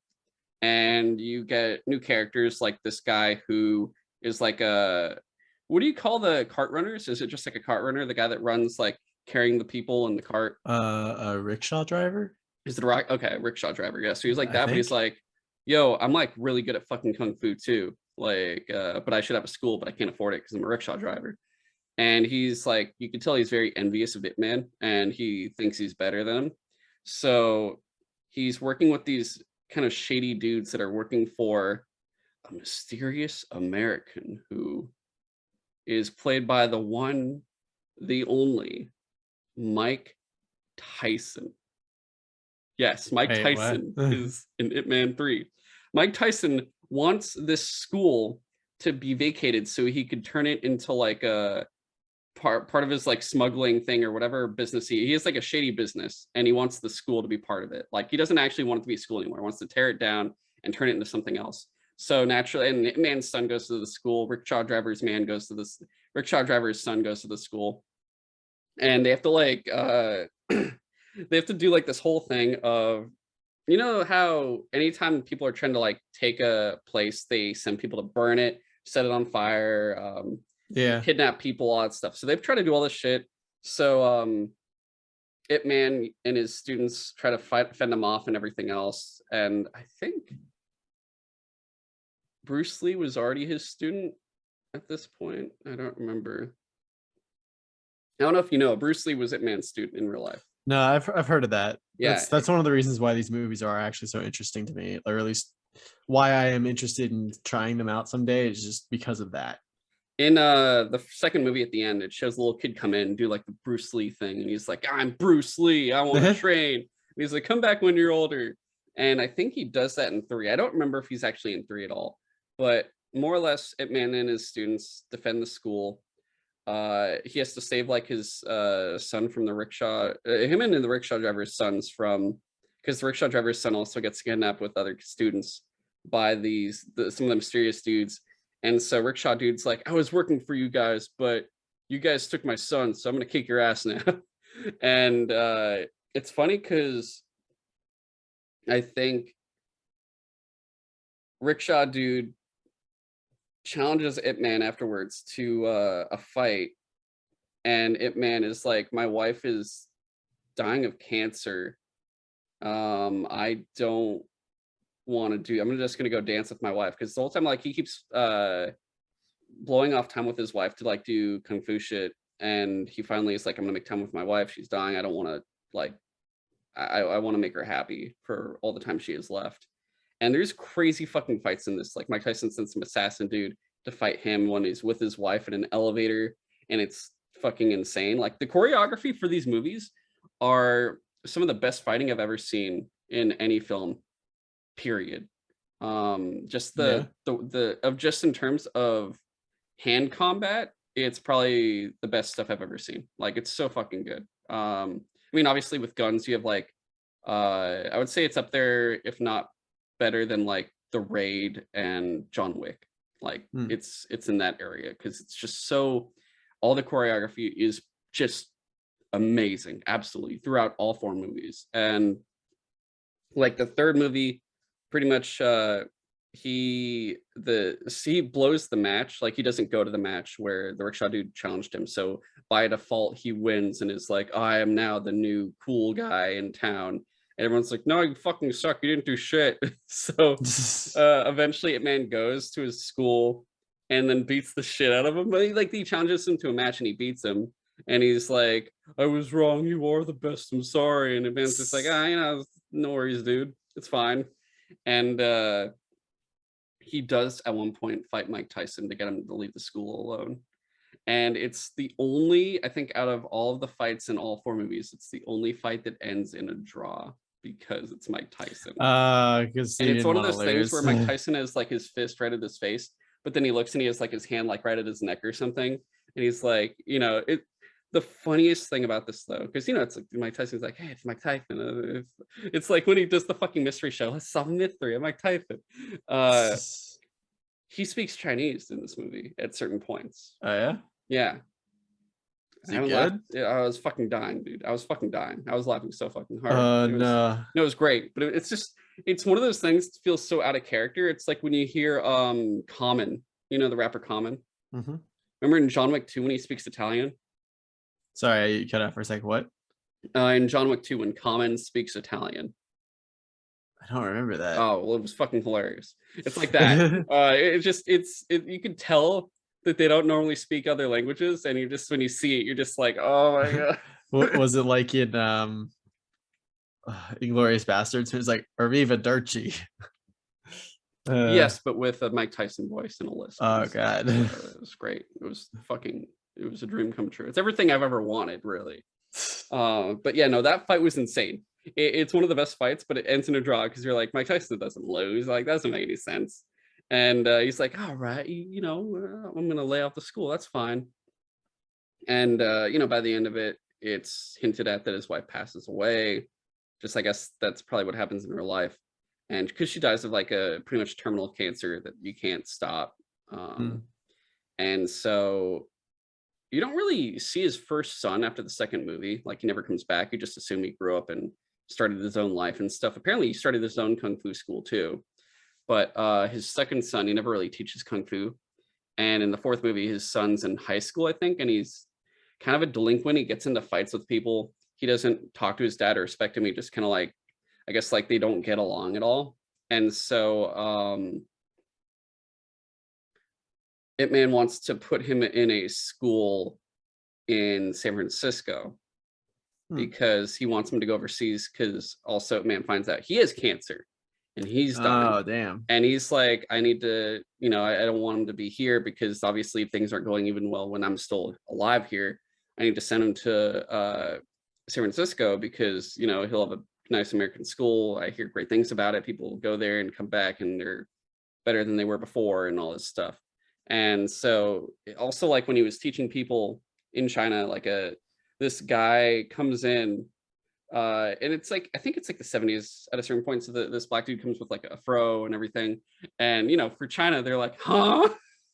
A: And you get new characters like this guy who is like what do you call the cart runners? Is it just like a cart runner? The guy that runs like carrying the people in the cart?
B: A rickshaw driver?
A: Is it a rock? Okay, rickshaw driver. Yeah. So he's like
B: I
A: that, but he's
B: think.
A: like, yo, I'm like really good at fucking kung fu too. Like, but I should have a school, but I can't afford it because I'm a rickshaw driver. And he's like, you can tell he's very envious of Ip Man and he thinks he's better than him. So he's working with these kind of shady dudes that are working for a mysterious American who is played by the one, the only Mike Tyson. Yes, Mike
B: Wait, what?
A: Tyson is in Ip Man 3. Mike Tyson wants this school to be vacated so he could turn it into like a part of his like smuggling thing or whatever business he has, like a shady business, and he wants the school to be part of it. Like he doesn't actually want it to be a school anymore. He wants to tear it down and turn it into something else. So naturally, and Ip Man's son goes to the school. Rickshaw driver's son goes to the school, and they have to like they have to do like this whole thing of, you know how anytime people are trying to like take a place, they send people to burn it, set it on fire,
B: Yeah.
A: kidnap people, all that stuff. So they've tried to do all this shit. So Ip Man and his students try to fend them off and everything else. And I think Bruce Lee was already his student at this point. I don't remember. I don't know if you know, Bruce Lee was Ip Man's student in real life.
B: No, I've heard of that.
A: Yeah.
B: That's one of the reasons why these movies are actually so interesting to me, or at least why I am interested in trying them out someday, is just because of that.
A: In the second movie at the end, it shows a little kid come in and do like the Bruce Lee thing, and he's like, I'm Bruce Lee, I want to train. And he's like, come back when you're older. And I think he does that in 3. I don't remember if he's actually in 3 at all, but more or less, Ip Man and his students defend the school. He has to save like his son from the rickshaw, him and the rickshaw driver's sons from, because the rickshaw driver's son also gets kidnapped with other students by some of the mysterious dudes. And so rickshaw dude's like, I was working for you guys, but you guys took my son, so I'm gonna kick your ass now. And it's funny because I think rickshaw dude challenges Ip Man afterwards to a fight, and Ip Man is like, my wife is dying of cancer. I don't want to do, I'm just gonna go dance with my wife, because the whole time like he keeps blowing off time with his wife to like do kung fu shit, and he finally is like, I'm gonna make time with my wife, she's dying, I don't want to like, I want to make her happy for all the time she has left. And there's crazy fucking fights in this. Like Mike Tyson sent some assassin dude to fight him when he's with his wife in an elevator, and it's fucking insane. Like the choreography for these movies are some of the best fighting I've ever seen in any film, period. Just just in terms of hand combat, it's probably the best stuff I've ever seen. Like it's so fucking good. I mean, obviously with guns, you have like, I would say it's up there, if not better than like The Raid and John Wick. Like it's in that area, because it's just so, all the choreography is just amazing, absolutely, throughout all 4 movies. And like the third movie, pretty much he blows the match. Like, he doesn't go to the match where the rickshaw dude challenged him, so by default he wins and is like, I am now the new cool guy in town, and everyone's like, no, you fucking suck, you didn't do shit. So eventually Ip Man goes to his school and then beats the shit out of him, but he challenges him to a match and he beats him, and he's like, I was wrong, you are the best, I'm sorry. And Ip Man's just like, no worries, dude, it's fine. And he does at one point fight Mike Tyson to get him to leave the school alone. And it's the only, I think, out of all of the fights in all 4 movies, it's the only fight that ends in a draw because it's Mike Tyson.
B: Because
A: And it's one of those things where Mike Tyson has like his fist right at his face, but then he looks and he has like his hand like right at his neck or something. And he's like, the funniest thing about this though, because it's like Mike Tyson's like, hey, it's Mike Tyson. It's like when he does the fucking mystery show, let's solve mystery. I'm Mike Tyson. He speaks Chinese in this movie at certain points.
B: Oh yeah?
A: Yeah.
B: Is he good?
A: I was fucking dying, dude. I was fucking dying. I was laughing so fucking hard.
B: No.
A: No, it was great, but it's one of those things that feels so out of character. It's like when you hear Common, the rapper Common.
B: Mm-hmm.
A: Remember in John Wick 2 when he speaks Italian?
B: Sorry, you cut out for a second. What?
A: In John Wick 2 when Common speaks Italian.
B: I don't remember that.
A: Oh, well, it was fucking hilarious. It's like that. You can tell that they don't normally speak other languages, and when you see it, you're just like, oh my god.
B: What was it like in Inglourious Bastards? It was like Arriva Dirty.
A: Yes, but with a Mike Tyson voice and a list.
B: Oh god.
A: It was great. It was a dream come true. It's everything I've ever wanted, really. But yeah, no, that fight was insane. It's one of the best fights, but it ends in a draw because you're like, Mike Tyson doesn't lose. Like, that doesn't make any sense. And he's like, all right, I'm gonna lay off the school. That's fine. And by the end of it, it's hinted at that his wife passes away. Just, I guess that's probably what happens in her life. And because she dies of like a pretty much terminal cancer that you can't stop. And so you don't really see his first son after the second movie. Like, he never comes back. You just assume he grew up and started his own life and stuff. Apparently he started his own kung fu school too. But his second son, he never really teaches kung fu. And in the 4th movie, his son's in high school, I think, and he's kind of a delinquent. He gets into fights with people. He doesn't talk to his dad or respect him. He just kind of like, I guess, like, they don't get along at all. And so Ip Man wants to put him in a school in San Francisco because he wants him to go overseas, because also Ip Man finds out he has cancer and he's dying.
B: Oh, damn.
A: And he's like, I need to, I don't want him to be here because obviously things aren't going even well when I'm still alive here. I need to send him to San Francisco because, he'll have a nice American school. I hear great things about it. People go there and come back and they're better than they were before and all this stuff. And so also, like, when he was teaching people in China, like this guy comes in and it's like, I think it's like the 70s at a certain point. So this black dude comes with like a fro and everything. And, for China, they're like, huh?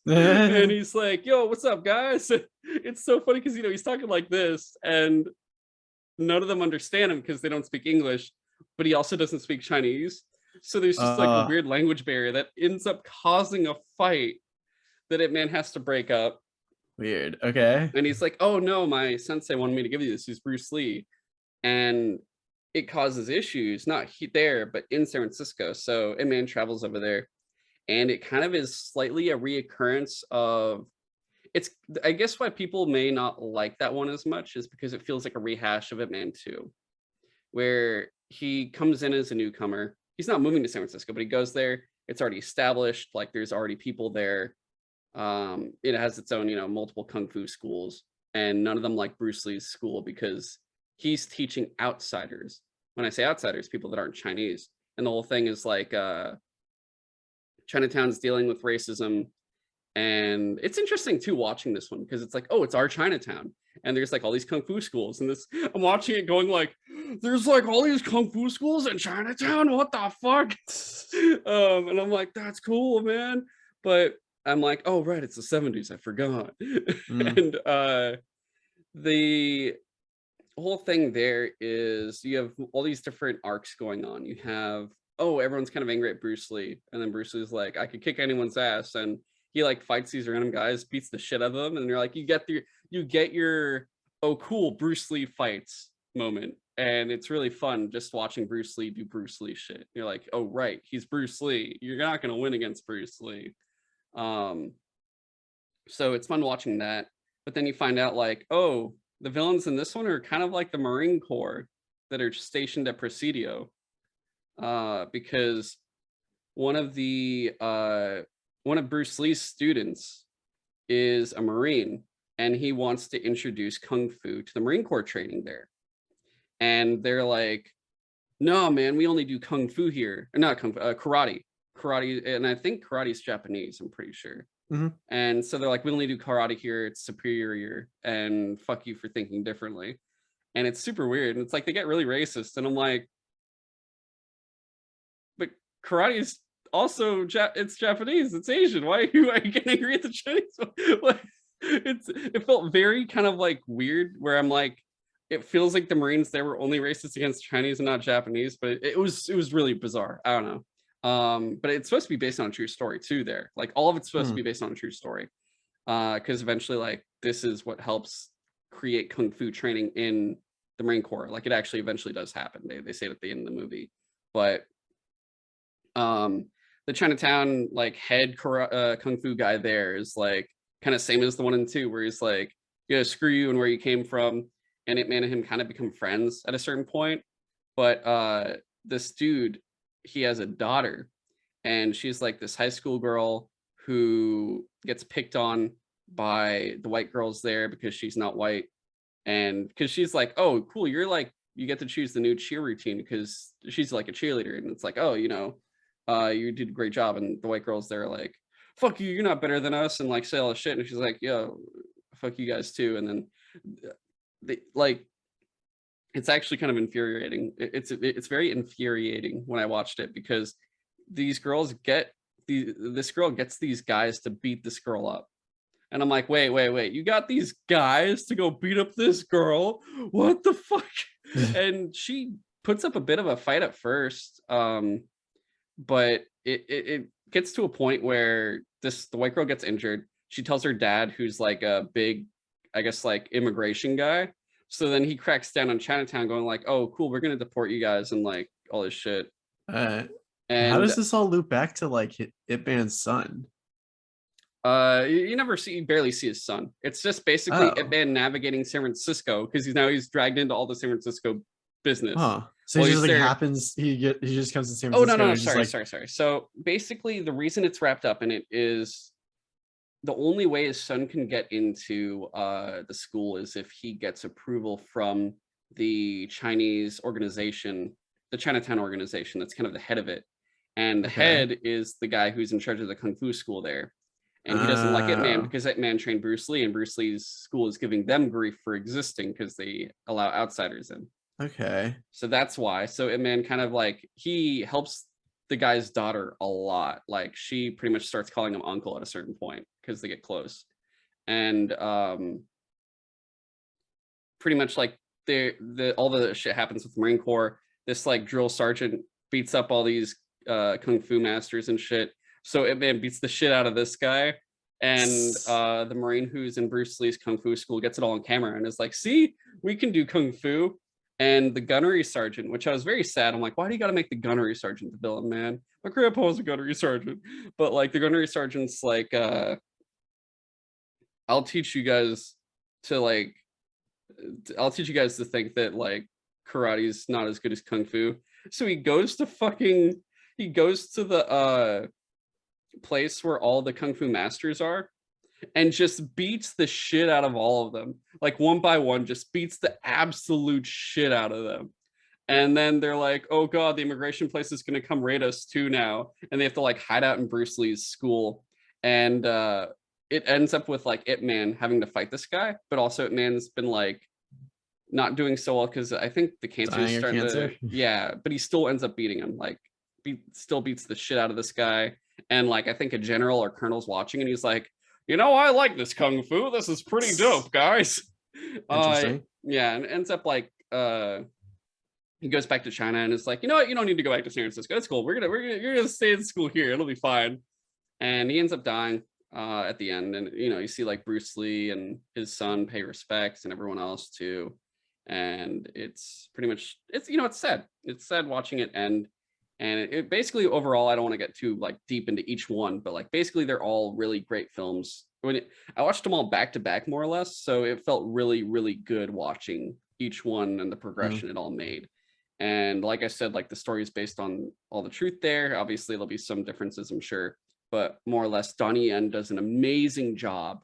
A: And he's like, yo, what's up, guys? It's so funny because, he's talking like this and none of them understand him because they don't speak English, but he also doesn't speak Chinese. So there's just like a weird language barrier that ends up causing a fight that Ip Man has to break up.
B: Weird. Okay.
A: And he's like, oh no, my sensei wanted me to give you this. He's Bruce Lee. And it causes issues, not there, but in San Francisco. So Ip Man travels over there. And it kind of is slightly a reoccurrence of, I guess why people may not like that one as much is because it feels like a rehash of Ip Man 2, where he comes in as a newcomer. He's not moving to San Francisco, but he goes there. It's already established. Like, there's already people there. It has its own, multiple kung fu schools, and none of them like Bruce Lee's school because he's teaching outsiders. When I say outsiders, people that aren't Chinese. And the whole thing is like Chinatown's dealing with racism. And it's interesting too watching this one because it's like, oh, it's our Chinatown. And there's like all these kung fu schools, and I'm watching it going like, there's like all these kung fu schools in Chinatown. What the fuck? And I'm like, that's cool, man. But I'm like, oh, right, it's the 70s. I forgot. And the whole thing there is you have all these different arcs going on. You have oh, everyone's kind of angry at Bruce Lee, and then Bruce Lee's like, I could kick anyone's ass, and he like fights these random guys, beats the shit out of them, and you're like, you get your oh cool Bruce Lee fights moment, and it's really fun just watching Bruce Lee do Bruce Lee shit. You're like, oh right, he's Bruce Lee. You're not gonna win against Bruce Lee. So it's fun watching that. But then you find out like, oh, the villains in this one are kind of like the Marine Corps that are stationed at Presidio, because one of Bruce Lee's students is a Marine, and he wants to introduce Kung Fu to the Marine Corps training there. And they're like, no, man, we only do Kung Fu here. Not Kung Fu, karate. Karate, and I think karate is Japanese, I'm pretty sure. And so they're like, we only do karate here, it's superior, and fuck you for thinking differently. And it's super weird, and it's like they get really racist, and I'm like, but karate is also it's Japanese, it's Asian. Why are you getting angry at the Chinese? It felt very kind of like weird, where I'm like, it feels like the Marines there were only racist against Chinese and not Japanese, but it was really bizarre. I don't know. But it's supposed to be based on a true story too there. Like all of it's supposed to be based on a true story. Because eventually like this is what helps create Kung Fu training in the Marine Corps. Like it actually eventually does happen. They say it at the end of the movie. But the Chinatown like head Kung Fu guy there is like kind of same as the one in 2, where he's like, yeah, screw you and where you came from. And Ip Man and him kind of become friends at a certain point. But this dude, he has a daughter, and she's like this high school girl who gets picked on by the white girls there because she's not white. And because she's like, oh, cool, you're like, you get to choose the new cheer routine because she's like a cheerleader. And it's like, oh, you know, you did a great job. And the white girls there are like, fuck you, you're not better than us, and like say all this shit. And she's like, yo, fuck you guys too. And then they like, it's actually kind of infuriating. It's very infuriating when I watched it, because these girls this girl gets these guys to beat this girl up. And I'm like, wait, you got these guys to go beat up this girl? What the fuck? And she puts up a bit of a fight at first. But it gets to a point where the white girl gets injured. She tells her dad, who's like a big, I guess, like immigration guy. So then he cracks down on Chinatown, going like, oh, cool, we're going to deport you guys and like all this shit.
B: And
A: how
B: does this all loop back to like Ip Man's son?
A: You barely see his son. It's just basically Ip Man navigating San Francisco, because he's dragged into all the San Francisco business.
B: So he just like happens, he just comes to San Francisco.
A: Oh no, sorry. So basically the reason it's wrapped up in it is the only way his son can get into the school is if he gets approval from the Chinese organization, the Chinatown organization, that's kind of the head of it. And the head is the guy who's in charge of the Kung Fu school there. And he doesn't like Ip Man because Ip Man trained Bruce Lee, and Bruce Lee's school is giving them grief for existing because they allow outsiders in.
B: Okay.
A: So that's why. So Ip Man kind of like, he helps the guy's daughter a lot. Like she pretty much starts calling him uncle at a certain point because they get close. And pretty much like all the shit happens with the Marine Corps. This like drill sergeant beats up all these Kung Fu masters and shit. So Ip Man beats the shit out of this guy. And the Marine who's in Bruce Lee's Kung Fu school gets it all on camera and is like, see, we can do Kung Fu. And the gunnery sergeant, which I was very sad. I'm like, why do you got to make the gunnery sergeant the villain, man? My grandpa was a gunnery sergeant. But like the gunnery sergeant's like, I'll teach you guys to think that like karate's not as good as Kung Fu. So he goes to the place where all the Kung Fu masters are, and just beats the shit out of all of them, like one by one, just beats the absolute shit out of them. And then they're like, oh god, the immigration place is going to come raid us too now, and they have to like hide out in Bruce Lee's school. And it ends up with like Ip Man having to fight this guy, but also Ip Man's been like not doing so well because I think the cancer is starting to, but he still ends up beating him, like still beats the shit out of this guy. And like I think a general or colonel's watching, and he's like, you know, I like this Kung Fu. This is pretty dope, guys.
B: Interesting.
A: Yeah, and it ends up like he goes back to China and it's like, you know what, you don't need to go back to San Francisco. It's cool. You're gonna stay in school here. It'll be fine. And he ends up dying at the end. And you see like Bruce Lee and his son pay respects and everyone else too. And it's pretty much it's sad. It's sad watching it end. And it basically overall, I don't want to get too like deep into each one, but like basically they're all really great films. I watched them all back to back more or less, so it felt really, really good watching each one and the progression it all made. And like I said, like the story is based on all the truth there. Obviously, there'll be some differences, I'm sure, but more or less, Donnie Yen does an amazing job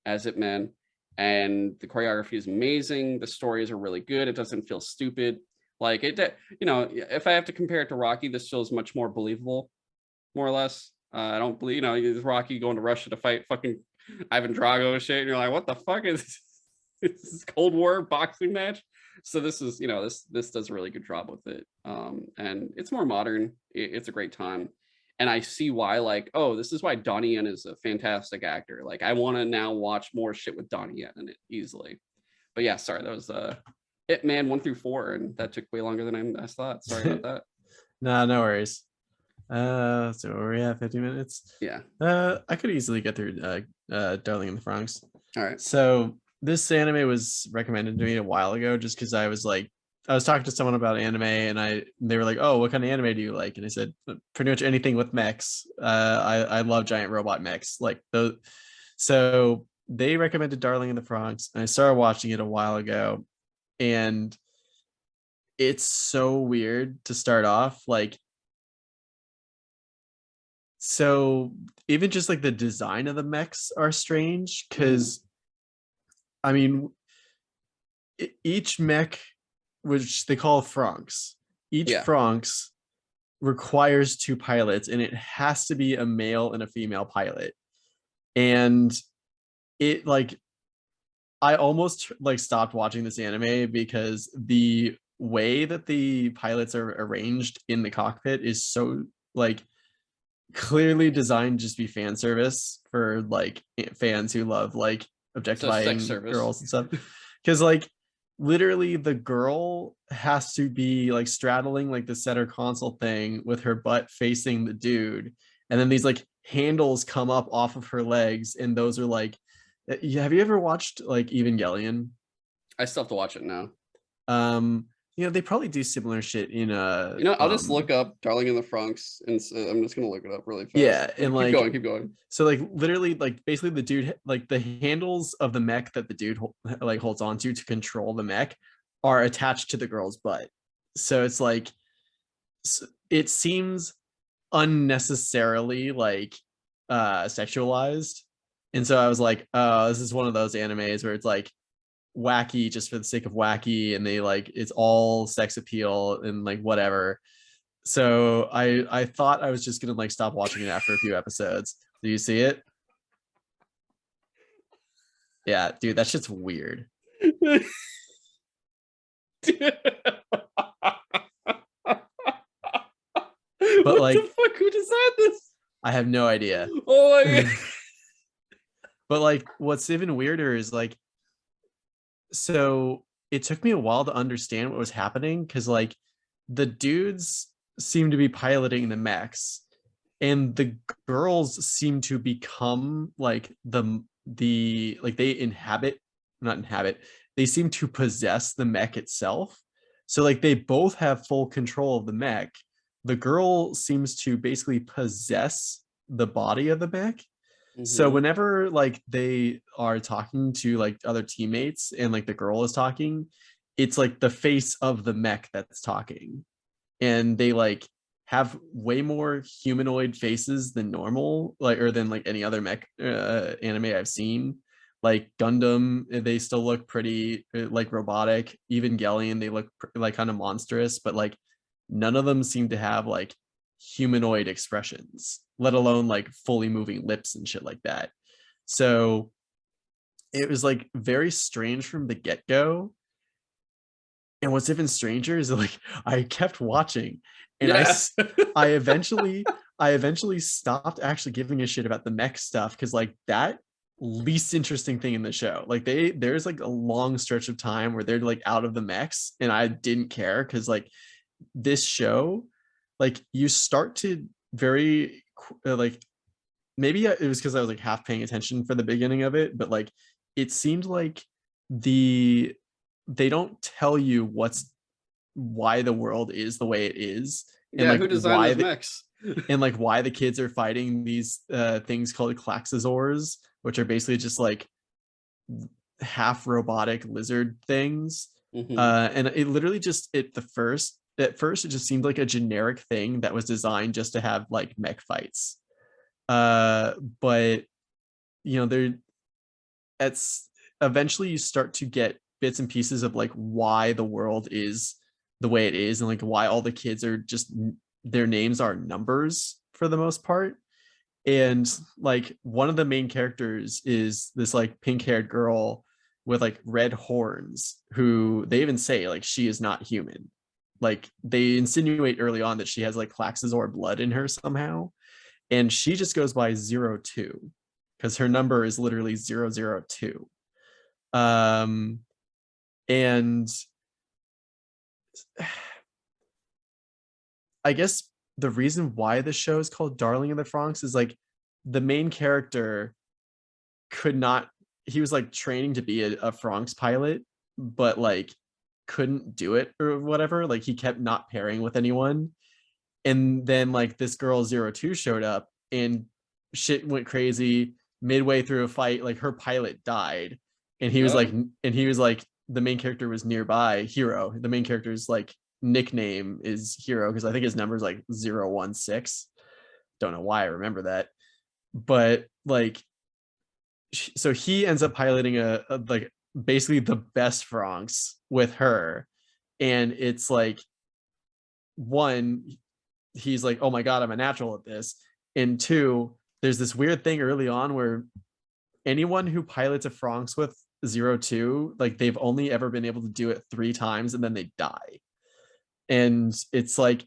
A: as Ip Man, and the choreography is amazing. The stories are really good. It doesn't feel stupid. Like it, if I have to compare it to Rocky, this feels much more believable, more or less. I don't believe, Rocky going to Russia to fight fucking Ivan Drago and shit, and you're like, what the fuck is this Cold War boxing match? So this is, this does a really good job with it. And it's more modern. It's a great time. And I see why, like, oh, this is why Donnie Yen is a fantastic actor. Like, I want to now watch more shit with Donnie Yen in it easily. But yeah, sorry, that was Ip Man 1 through 4, and that took way longer than I thought. Sorry about that.
B: No worries. So we're at 50 minutes.
A: Yeah.
B: I could easily get through Darling in the Franxx.
A: All right.
B: So this anime was recommended to me a while ago, just because I was talking to someone about anime, and they were like, "Oh, what kind of anime do you like?" And I said, "Pretty much anything with mechs. I love giant robot mechs, like those." So they recommended Darling in the Franxx, and I started watching it a while ago, and it's so weird to start off, like. So even just like the design of the mechs are strange, because I mean, each mech, which they call Franxx, each Franxx requires 2 pilots, and it has to be a male and a female pilot. And it, like, I almost like stopped watching this anime because the way that the pilots are arranged in the cockpit is so like clearly designed to just be fan service for like fans who love like objectifying girls and stuff. Because like literally the girl has to be like straddling like the center console thing with her butt facing the dude, and then these like handles come up off of her legs, and those are like, have you ever watched like Evangelion?
A: I still have to watch it now.
B: They probably do similar shit in
A: I'll just look up Darling in the Franxx, and I'm just gonna look it up really fast.
B: Yeah, and
A: keep going.
B: So like literally, like basically the dude, like the handles of the mech that the dude like holds onto to control the mech are attached to the girl's butt. So it's like, it seems unnecessarily like sexualized. And so I was like, oh, this is one of those animes where it's like wacky just for the sake of wacky, and they like, it's all sex appeal and like whatever. So I thought I was just gonna like stop watching it after a few episodes. Do you see it? Yeah, dude, that shit's weird.
A: But what
B: like,
A: the fuck? Who designed this?
B: I have no idea.
A: Oh my god.
B: But like, what's even weirder is like, so it took me a while to understand what was happening, because like the dudes seem to be piloting the mechs, and the girls seem to become like the like they seem to possess the mech itself. So like they both have full control of the mech. The girl seems to basically possess the body of the mech. So whenever like they are talking to like other teammates and like the girl is talking, it's like the face of the mech that's talking, and they like have way more humanoid faces than normal, like, or than like any other mech anime I've seen. Like Gundam, they still look pretty like robotic. Evangelion, they look like kind of monstrous, but like none of them seem to have like humanoid expressions, let alone like fully moving lips and shit like that. So it was like very strange from the get-go. And what's even stranger is that like I kept watching, and I eventually stopped actually giving a shit about the mech stuff, because like that least interesting thing in the show. Like there's like a long stretch of time where they're like out of the mechs, and I didn't care because like this show, like you start to very like maybe it was because I was like half paying attention for the beginning of it, but like it seemed like the they don't tell you why the world is the way it is, and
A: Yeah,
B: like
A: who designed
B: why
A: those
B: the
A: mechs?
B: and like why the kids are fighting these things called klaxazors, which are basically just like half robotic lizard things.
A: Hmm.
B: And it literally just at first it just seemed like a generic thing that was designed just to have like mech fights. But you know, there it's eventually you start to get bits and pieces of like why the world is the way it is, and like why all the kids are just their names are numbers for the most part. And like one of the main characters is this like pink-haired girl with like red horns, who they even say like she is not human. Like they insinuate early on that she has like Klaxazor blood in her somehow, and she just goes by 02 because her number is literally 002. um and I guess the reason why the show is called Darling in the Franxx is like the main character could not, he was like training to be a Franxx pilot, but like couldn't do it or whatever. Like he kept not pairing with anyone. And then like this girl 02 showed up and shit went crazy midway through a fight. Like her pilot died. And he was like,
A: Oh,
B: the main character was nearby, Hero. The main character's like nickname is Hero because I think his number is like 016. Don't know why I remember that. But like so he ends up piloting a like basically the best Franxx with her, and it's like one, he's like, oh my god, I'm a natural at this, and two, there's this weird thing early on where anyone who pilots a Franxx with 02, like they've only ever been able to do it 3 times and then they die. And it's like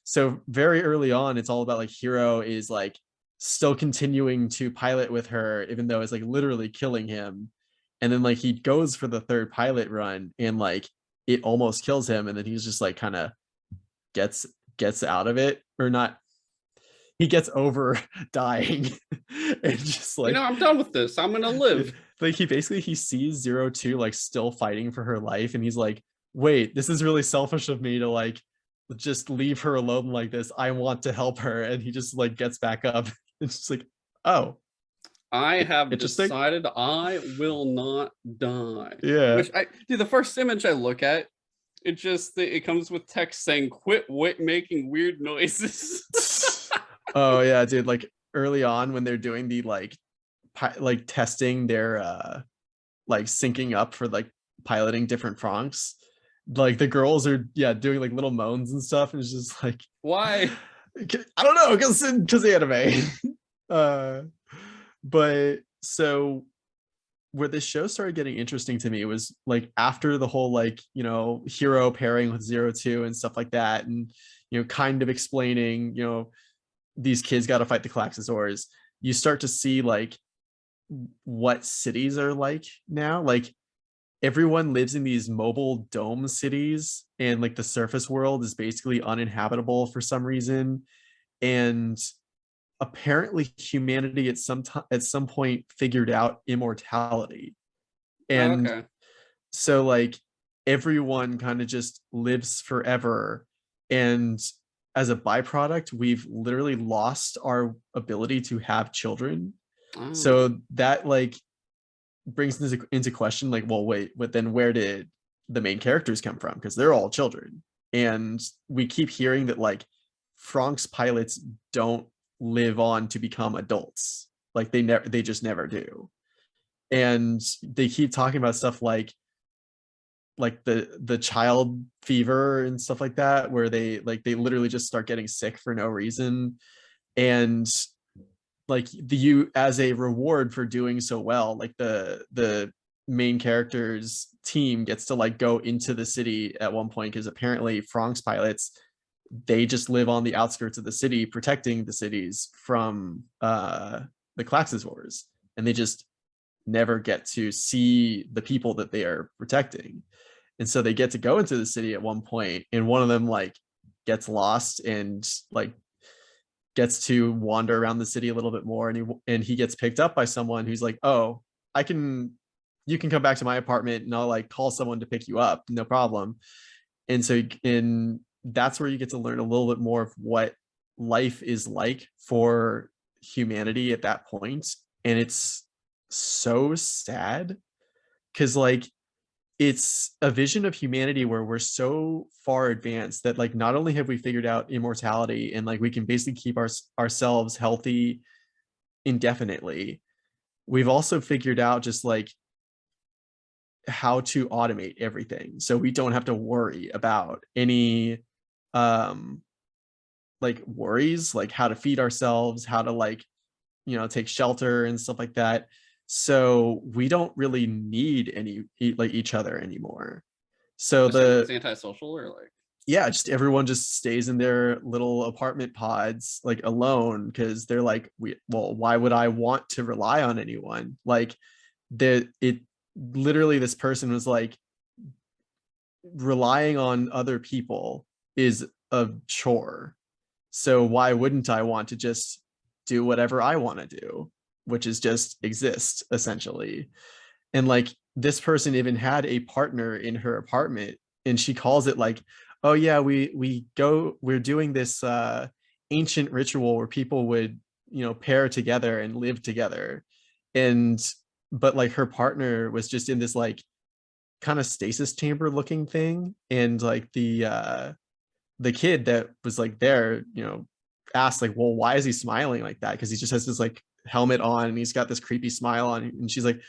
B: so very early on it's all about like Hero is like still continuing to pilot with her even though it's like literally killing him, and then like he goes for the third pilot run and like it almost kills him, and then he's just like kind of gets gets out of it, or not, he gets over dying and just
A: you know,
B: like
A: I'm done with this. I'm gonna live.
B: like he basically he sees 02 like still fighting for her life, and he's like, wait, this is really selfish of me to like just leave her alone like this. I want to help her. And he just like gets back up. It's just like, oh,
A: I have
B: interesting.
A: decided I will not die.
B: Yeah.
A: Which I do. The first image I look at, it comes with text saying "quit making weird noises."
B: Oh yeah, dude. Like early on when they're doing the like testing their like syncing up for like piloting different Franxx, like the girls are doing like little moans and stuff, and it's just like
A: Why?
B: I don't know, because anime. uh but so where this show started getting interesting to me was like after the whole like Hero pairing with 02 and stuff like that, and kind of explaining these kids got to fight the Klaxazors. You start to see like what cities are like now. Like everyone lives in these mobile dome cities, and like the surface world is basically uninhabitable for some reason. And apparently humanity at some point figured out immortality.
A: Oh,
B: And
A: okay.
B: so like everyone kind of just lives forever, and as a byproduct we've literally lost our ability to have children.
A: Oh.
B: So that like brings into question like, well, wait, but then where did the main characters come from, because they're all children. And we keep hearing that like Franxx pilots don't live on to become adults, like they just never do. And they keep talking about stuff like the child fever and stuff like that, where they literally just start getting sick for no reason. And like you as a reward for doing so well, like the main character's team gets to like go into the city at one point, because apparently Franxx pilots, they just live on the outskirts of the city protecting the cities from the Klaxazors, and they just never get to see the people that they are protecting. And so they get to go into the city at one point, and one of them like gets lost and like gets to wander around the city a little bit more, and he gets picked up by someone who's like, oh, you can come back to my apartment and I'll like call someone to pick you up, no problem. And so that's where you get to learn a little bit more of what life is like for humanity at that point. And it's so sad because like it's a vision of humanity where we're so far advanced that like not only have we figured out immortality and like we can basically keep ourselves healthy indefinitely, we've also figured out just like how to automate everything so we don't have to worry about any like worries, like how to feed ourselves, how to like, you know, take shelter and stuff like that. So we don't really need any like each other anymore. So
A: It's antisocial, or like,
B: yeah, just everyone just stays in their little apartment pods like alone because they're like, well, why would I want to rely on anyone? Like it literally, this person was like, relying on other people is a chore. So why wouldn't I want to just do whatever I want to do, which is just exist essentially. And like this person even had a partner in her apartment, and she calls it like, oh yeah, we're doing this ancient ritual where people would, you know, pair together and live together. And but like her partner was just in this like kind of stasis chamber looking thing, and like the kid that was like there, you know, asked like, well, why is he smiling like that? Because he just has this like helmet on and he's got this creepy smile on, and she's like,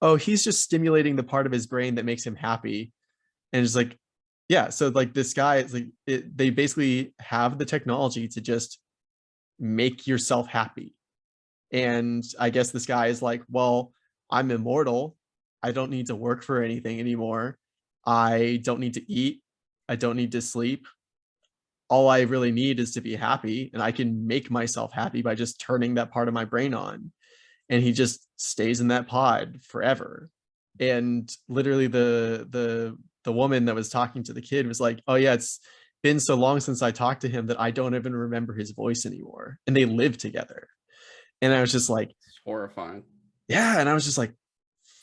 B: oh, he's just stimulating the part of his brain that makes him happy. And it's like, yeah, so like this guy is like they basically have the technology to just make yourself happy. And I guess this guy is like, well, I'm immortal, I don't need to work for anything anymore, I don't need to eat, I don't need to sleep, all I really need is to be happy, and I can make myself happy by just turning that part of my brain on. And he just stays in that pod forever. And literally the woman that was talking to the kid was like, oh yeah, it's been so long since I talked to him that I don't even remember his voice anymore. And they live together. And I was just like,
A: it's horrifying.
B: Yeah, and I was just like,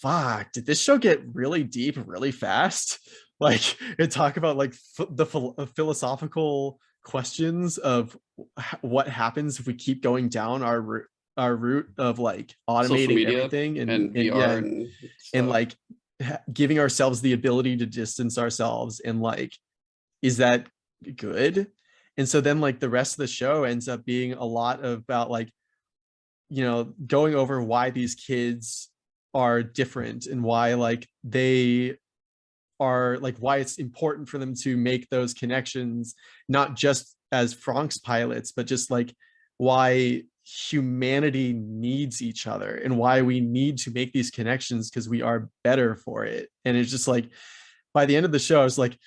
B: fuck, did this show get really deep really fast? Like it talk about like the philosophical questions of what happens if we keep going down our route of like automating everything
A: and VR
B: and like giving ourselves the ability to distance ourselves, and like, is that good? And so then like the rest of the show ends up being a lot about like, you know, going over why these kids are different and why like they are like, why it's important for them to make those connections, not just as Franxx pilots, but just like why humanity needs each other and why we need to make these connections because we are better for it. And it's just like, by the end of the show, I was like,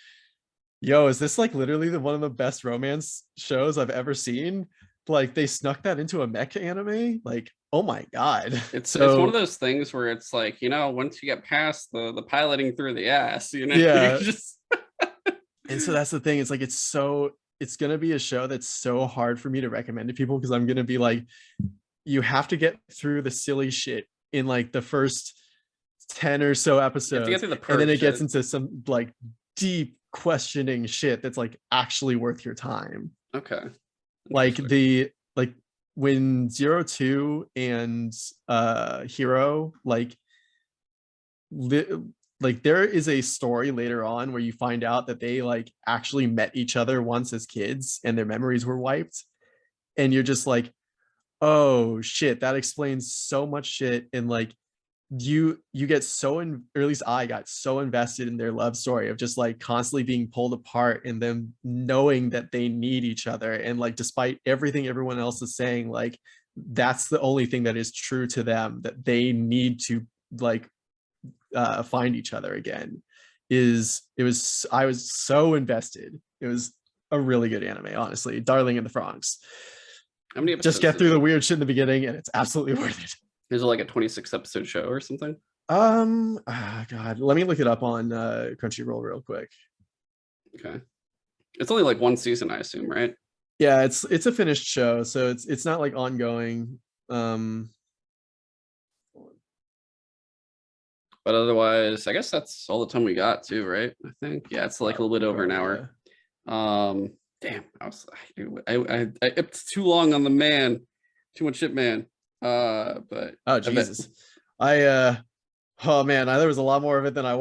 B: yo, is this like literally one of the best romance shows I've ever seen? Like they snuck that into a mech anime. Like, oh my god.
A: It's one of those things where it's like, you know, once you get past the piloting through the ass, you know,
B: yeah.
A: just
B: And so that's the thing. It's like it's gonna be a show that's so hard for me to recommend to people because I'm gonna be like, you have to get through the silly shit in like the first 10 or so episodes, and then it gets into some like deep questioning shit that's like actually worth your time.
A: Okay.
B: Like when 02 and Hero like there is a story later on where you find out that they like actually met each other once as kids and their memories were wiped, and you're just like, oh shit, that explains so much shit. And like you get so or at least I got so invested in their love story of just like constantly being pulled apart and them knowing that they need each other, and like despite everything everyone else is saying, like that's the only thing that is true to them, that they need to like find each other again. I was so invested. It was a really good anime, honestly. Darling in the Franxx.
A: How many
B: Just get through the weird shit in the beginning and it's absolutely worth it.
A: Is it like a 26 episode show or something?
B: God, let me look it up on Crunchyroll real quick.
A: Okay. It's only like one season, I assume, right?
B: Yeah, it's a finished show, so it's not like ongoing.
A: But otherwise, I guess that's all the time we got too, right? I think. Yeah, it's like a little bit over an hour. Damn, it's too long on the man. Too much Ip Man. But
B: Oh Jesus. Oh man, there was a lot more of it than I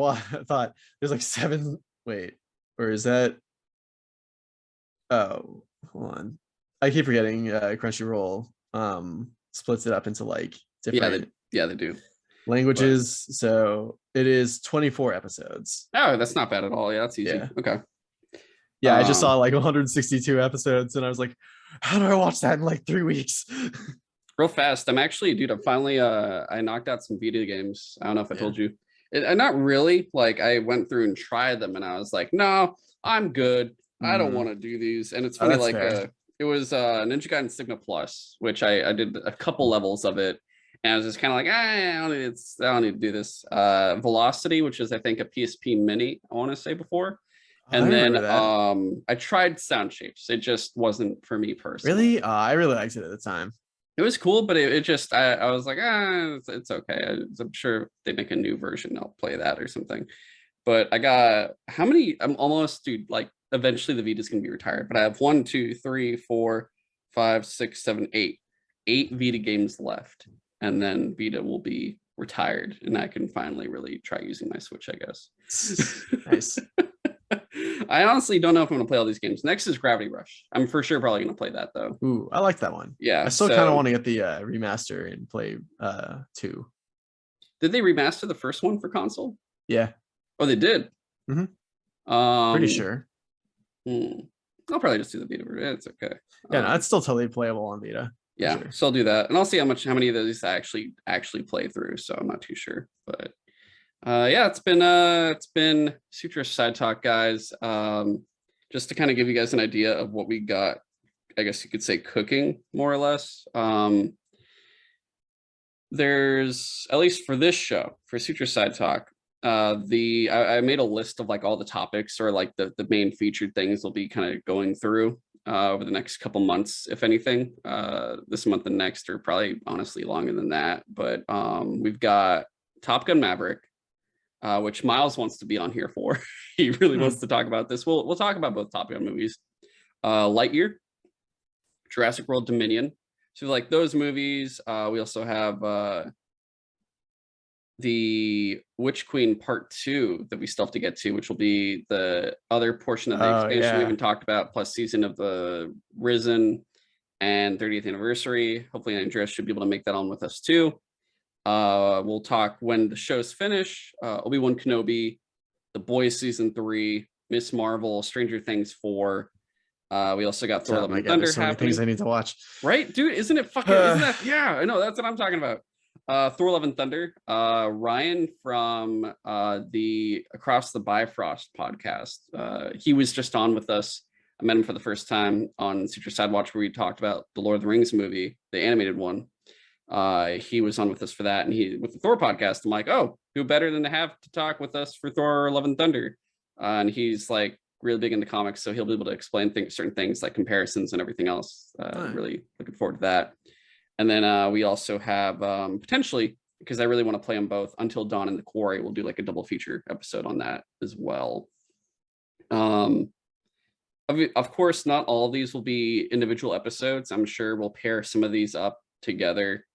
B: thought. There's like 7. Wait, or is that? Oh, hold on. I keep forgetting. Crunchyroll splits it up into like different
A: they do.
B: languages. So it is 24 episodes.
A: Oh, that's not bad at all. Yeah, that's easy.
B: Yeah.
A: Okay.
B: Yeah, I just saw like 162 episodes, and I was like, how do I watch that in like 3 weeks?
A: Real fast. I'm actually, dude, I'm finally I knocked out some video games. I don't know if I told you. Not really. Like I went through and tried them, and I was like, no, I'm good. I don't want to do these. And it's funny, like it was Ninja Gaiden Sigma Plus, which I did a couple levels of it, and I was just kind of like, I don't need to do this. Velocity, which is I think a PSP Mini, I want to say before. And then I tried Sound Shapes. It just wasn't for me personally.
B: Really? I really liked it at the time.
A: It was cool, but it just I was like, it's okay. I'm sure if they make a new version, I'll play that or something. But I got how many? I'm almost, dude, like eventually the Vita's gonna be retired. But I have 1, 2, 3, 4, 5, 6, 7, 8. 8 Vita games left. And then Vita will be retired. And I can finally really try using my Switch, I guess.
B: Nice.
A: I honestly don't know if I'm gonna play all these games. Next is Gravity Rush. I'm for sure probably gonna play that though.
B: Ooh, I like that one.
A: Yeah,
B: I still kind of want to get the remaster and play 2.
A: Did they remaster the first one for console?
B: Yeah.
A: Oh, they did.
B: Pretty sure.
A: I'll probably just do the Vita version. It's okay.
B: Yeah, no, it's still totally playable on Vita.
A: Yeah, sure. So I'll do that, and I'll see how many of those I actually play through. So I'm not too sure, but yeah, it's been Sutro Sidetalk, guys. Just to kind of give you guys an idea of what we got, I guess you could say cooking more or less. There's, at least for this show, for Sutro Sidetalk, I made a list of like all the topics or like the main featured things we'll be kind of going through over the next couple months, if anything, this month and next, or probably honestly longer than that. But we've got Top Gun Maverick, which Miles wants to be on here for. He really wants to talk about this. We'll talk about both Top Gun movies. Lightyear, Jurassic World Dominion. So like those movies. We also have the Witch Queen Part 2 that we still have to get to, which will be the other portion of the expansion we haven't talked about, plus season of the Risen and 30th anniversary. Hopefully Andreas should be able to make that on with us too. We'll talk when the shows finish. Obi-Wan Kenobi, The Boys season 3, Miss Marvel, Stranger Things 4. We also got Thor: Love and Thunder.
B: So many things I need to watch.
A: Right, dude? Isn't it fucking? Isn't that? Yeah, I know. That's what I'm talking about. Thor: Love and Thunder. Ryan from the Across the Bifrost podcast. He was just on with us. I met him for the first time on Sutro Sidewatch, where we talked about the Lord of the Rings movie, the animated one. He was on with us for that, and he with the Thor podcast. I'm like, oh, who better than to have to talk with us for Thor: Love and Thunder? And he's like really big into comics, so he'll be able to explain certain things like comparisons and everything else. Really looking forward to that. And then we also have potentially, because I really want to play them both, Until Dawn and The Quarry. We'll do like a double feature episode on that as well. Of course, not all of these will be individual episodes. I'm sure we'll pair some of these up together,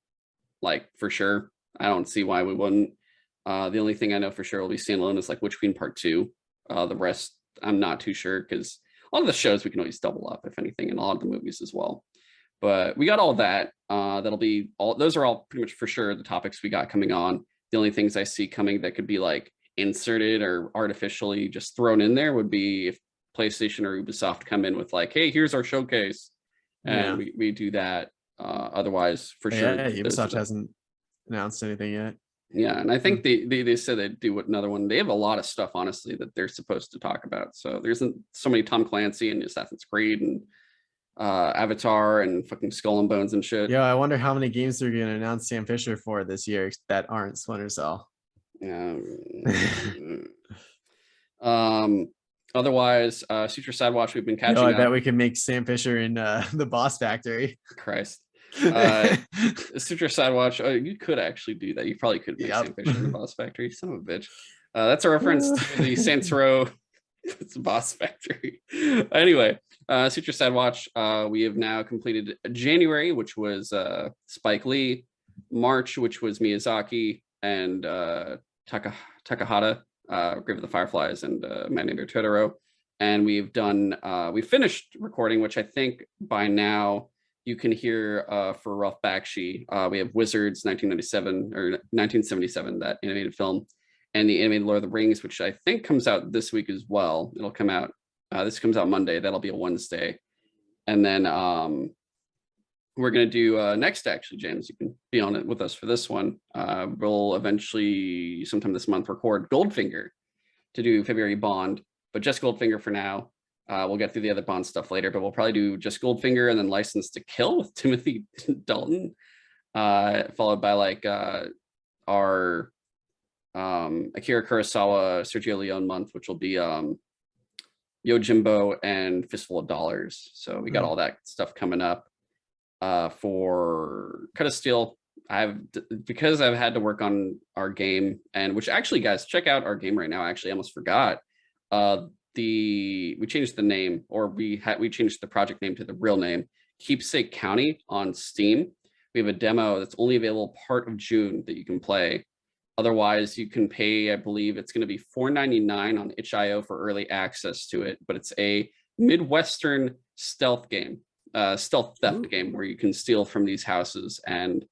A: like for sure. I don't see why we wouldn't. The only thing I know for sure will be standalone is like Witch Queen Part 2. The rest, I'm not too sure, because a lot of the shows we can always double up, if anything, and a lot of the movies as well. But we got all that. That'll be all. Those are all pretty much for sure the topics we got coming on. The only things I see coming that could be like inserted or artificially just thrown in there would be if PlayStation or Ubisoft come in with like, hey, here's our showcase, and we do that. Otherwise, for sure,
B: Ubisoft hasn't announced anything yet.
A: Yeah, and I think they said they'd do another one. They have a lot of stuff, honestly, that they're supposed to talk about. So there's so many Tom Clancy and Assassin's Creed and Avatar and fucking Skull and Bones and shit.
B: Yeah, I wonder how many games they're gonna announce Sam Fisher for this year that aren't Splinter Cell.
A: Otherwise, Sutro Sidewatch, we've been catching
B: I
A: up.
B: bet we can make Sam Fisher in the Boss Factory.
A: Christ. Sutro Sidewatch, you could actually do that. You probably could make Sam Fisher in the Boss Factory. Son of a bitch. That's a reference to the Santoro Boss Factory. Anyway, Sutro Sidewatch, we have now completed January, which was Spike Lee, March, which was Miyazaki, and Takahata, Grave of the Fireflies, and Man Named Totoro. And we've done, we finished recording, which I think by now you can hear for Ralph Bakshi. We have Wizards 1997 or 1977, that animated film, and the animated Lord of the Rings, which I think comes out this week as well. It'll come out, this comes out Monday. That'll be a Wednesday. And then we're going to do next, actually, James, you can be on it with us for this one. We'll eventually, sometime this month, record Goldfinger to do February Bond, but just Goldfinger for now. We'll get through the other Bond stuff later, but we'll probably do just Goldfinger and then License to Kill with Timothy Dalton, followed by like our Akira Kurosawa, Sergio Leone month, which will be Yojimbo and Fistful of Dollars. So we got all that stuff coming up. For Cut of Steel, because I've had to work on our game, and which actually, guys, check out our game right now. Actually, I almost forgot. We changed the name, or we changed the project name to the real name, Keepsake County, on Steam. We have a demo that's only available part of June that you can play. Otherwise, you can pay, I believe it's going to be $4.99 on itch.io for early access to it. But it's a Midwestern stealth game, stealth theft game where you can steal from these houses, and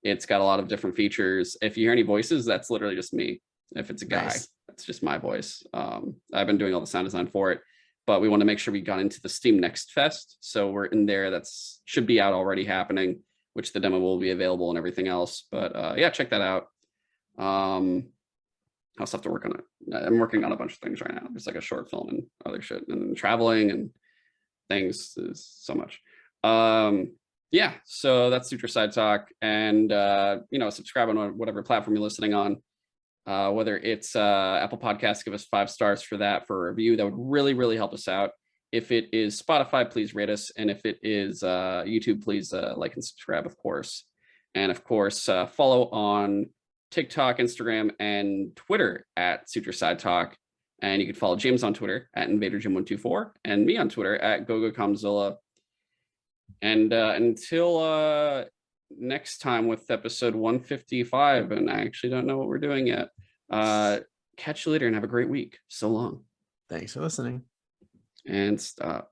A: it's got a lot of different features. If you hear any voices, that's literally just me. If it's a guy, that's just my voice. I've been doing all the sound design for it, but we want to make sure we got into the Steam Next Fest. So we're in there. That's should be out already happening, which the demo will be available and everything else. But yeah, check that out. I also have to work on it. I'm working on a bunch of things right now. There's like a short film and other shit, and traveling and things is so much. Yeah, so that's Sutro Sidetalk, and subscribe on whatever platform you're listening on. Whether it's Apple Podcasts, give us 5 stars for that, for a review. That would really, really help us out. If it is Spotify, please rate us. And if it is YouTube, please like and subscribe, of course. And of course, follow on TikTok, Instagram, and Twitter at Sutro Sidetalk. And you can follow James on Twitter at InvaderJim124 and me on Twitter at GoGoComzilla. And until next time with episode 155, and I actually don't know what we're doing yet. Catch you later and have a great week. So long.
B: Thanks for listening.
A: And stop.